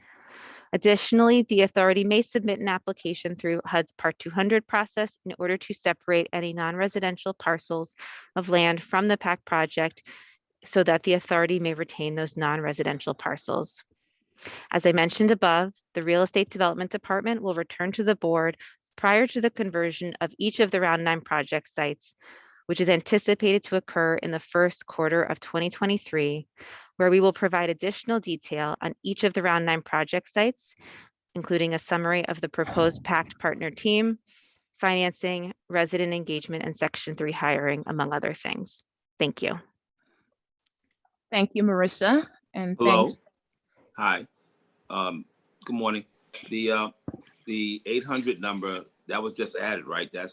Additionally, the authority may submit an application through HUD's Part 200 process in order to separate any non-residential parcels of land from the Pact project so that the authority may retain those non-residential parcels. As I mentioned above, the Real Estate Development Department will return to the board prior to the conversion of each of the Round 9 project sites, which is anticipated to occur in the first quarter of 2023, where we will provide additional detail on each of the Round 9 project sites, including a summary of the proposed Pact partner team, financing, resident engagement, and Section 3 hiring, among other things. Thank you. Thank you, Marissa. And Hello. Hi. Good morning. The 800 number that was just added, right? That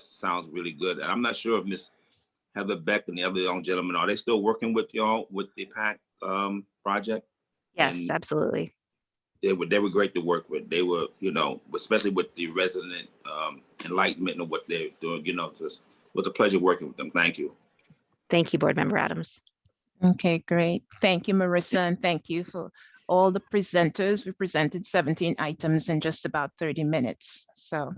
sounds really good. And I'm not sure if Miss Heather Beck and the other young gentlemen, are they still working with y'all with the Pact project? Yes, And absolutely. they were great to work with. They were, especially with the resident enlightenment of what they're doing. Just was a pleasure working with them. Thank you. Thank you, Board Member Adams. Okay, great. Thank you, Marissa, and thank you for all the presenters. We presented 17 items in just about 30 minutes. So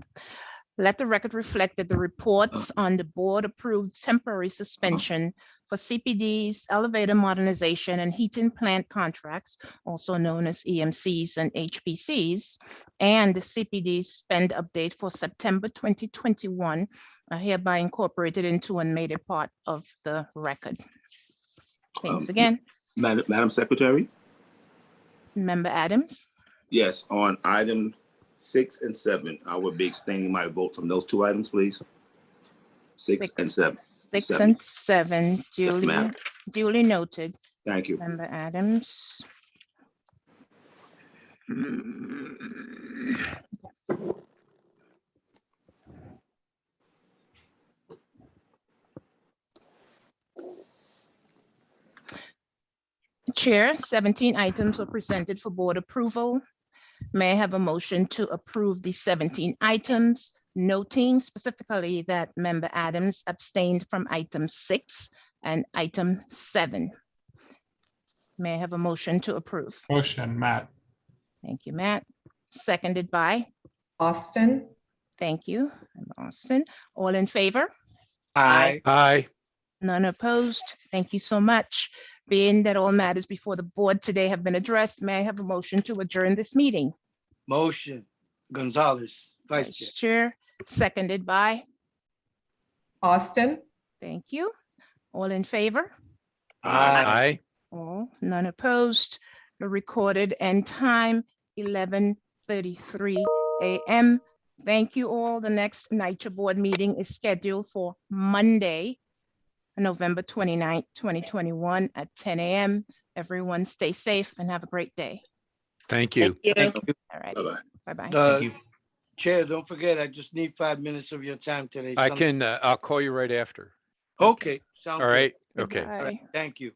let the record reflect that the reports on the board approved temporary suspension for CPDs, elevator modernization, and heating plant contracts, also known as EMCs and HPCs, and the CPD spend update for September 2021 are hereby incorporated into and made a part of the record. Thanks again. Madam Secretary? Member Adams? Yes, on item 6 and 7, I would be extending my vote from those two items, please. 6 and 7. 6 and 7, duly noted. Thank you. Member Adams. Chair, 17 items were presented for board approval. May I have a motion to approve the 17 items, noting specifically that Member Adams abstained from item 6 and item 7. May I have a motion to approve? Motion, Matt. Thank you, Matt. Seconded by? Austin. Thank you, Austin. All in favor? Aye. Aye. None opposed. Thank you so much. Being that all matters before the board today have been addressed, may I have a motion to adjourn this meeting? Motion, Gonzalez, Vice Chair. Chair, seconded by? Austin. Thank you. All in favor? Aye. All, none opposed. The recorded end time, 11:33 a.m. Thank you all. The next NYCHA board meeting is scheduled for Monday, November 29th, 2021 at 10 a.m. Everyone stay safe and have a great day. Thank you. Thank you. All right. Bye-bye. Bye-bye. Chair, don't forget, I just need 5 minutes of your time today. I'll call you right after. Okay, sounds All good. right. Okay. Bye. All right, thank you.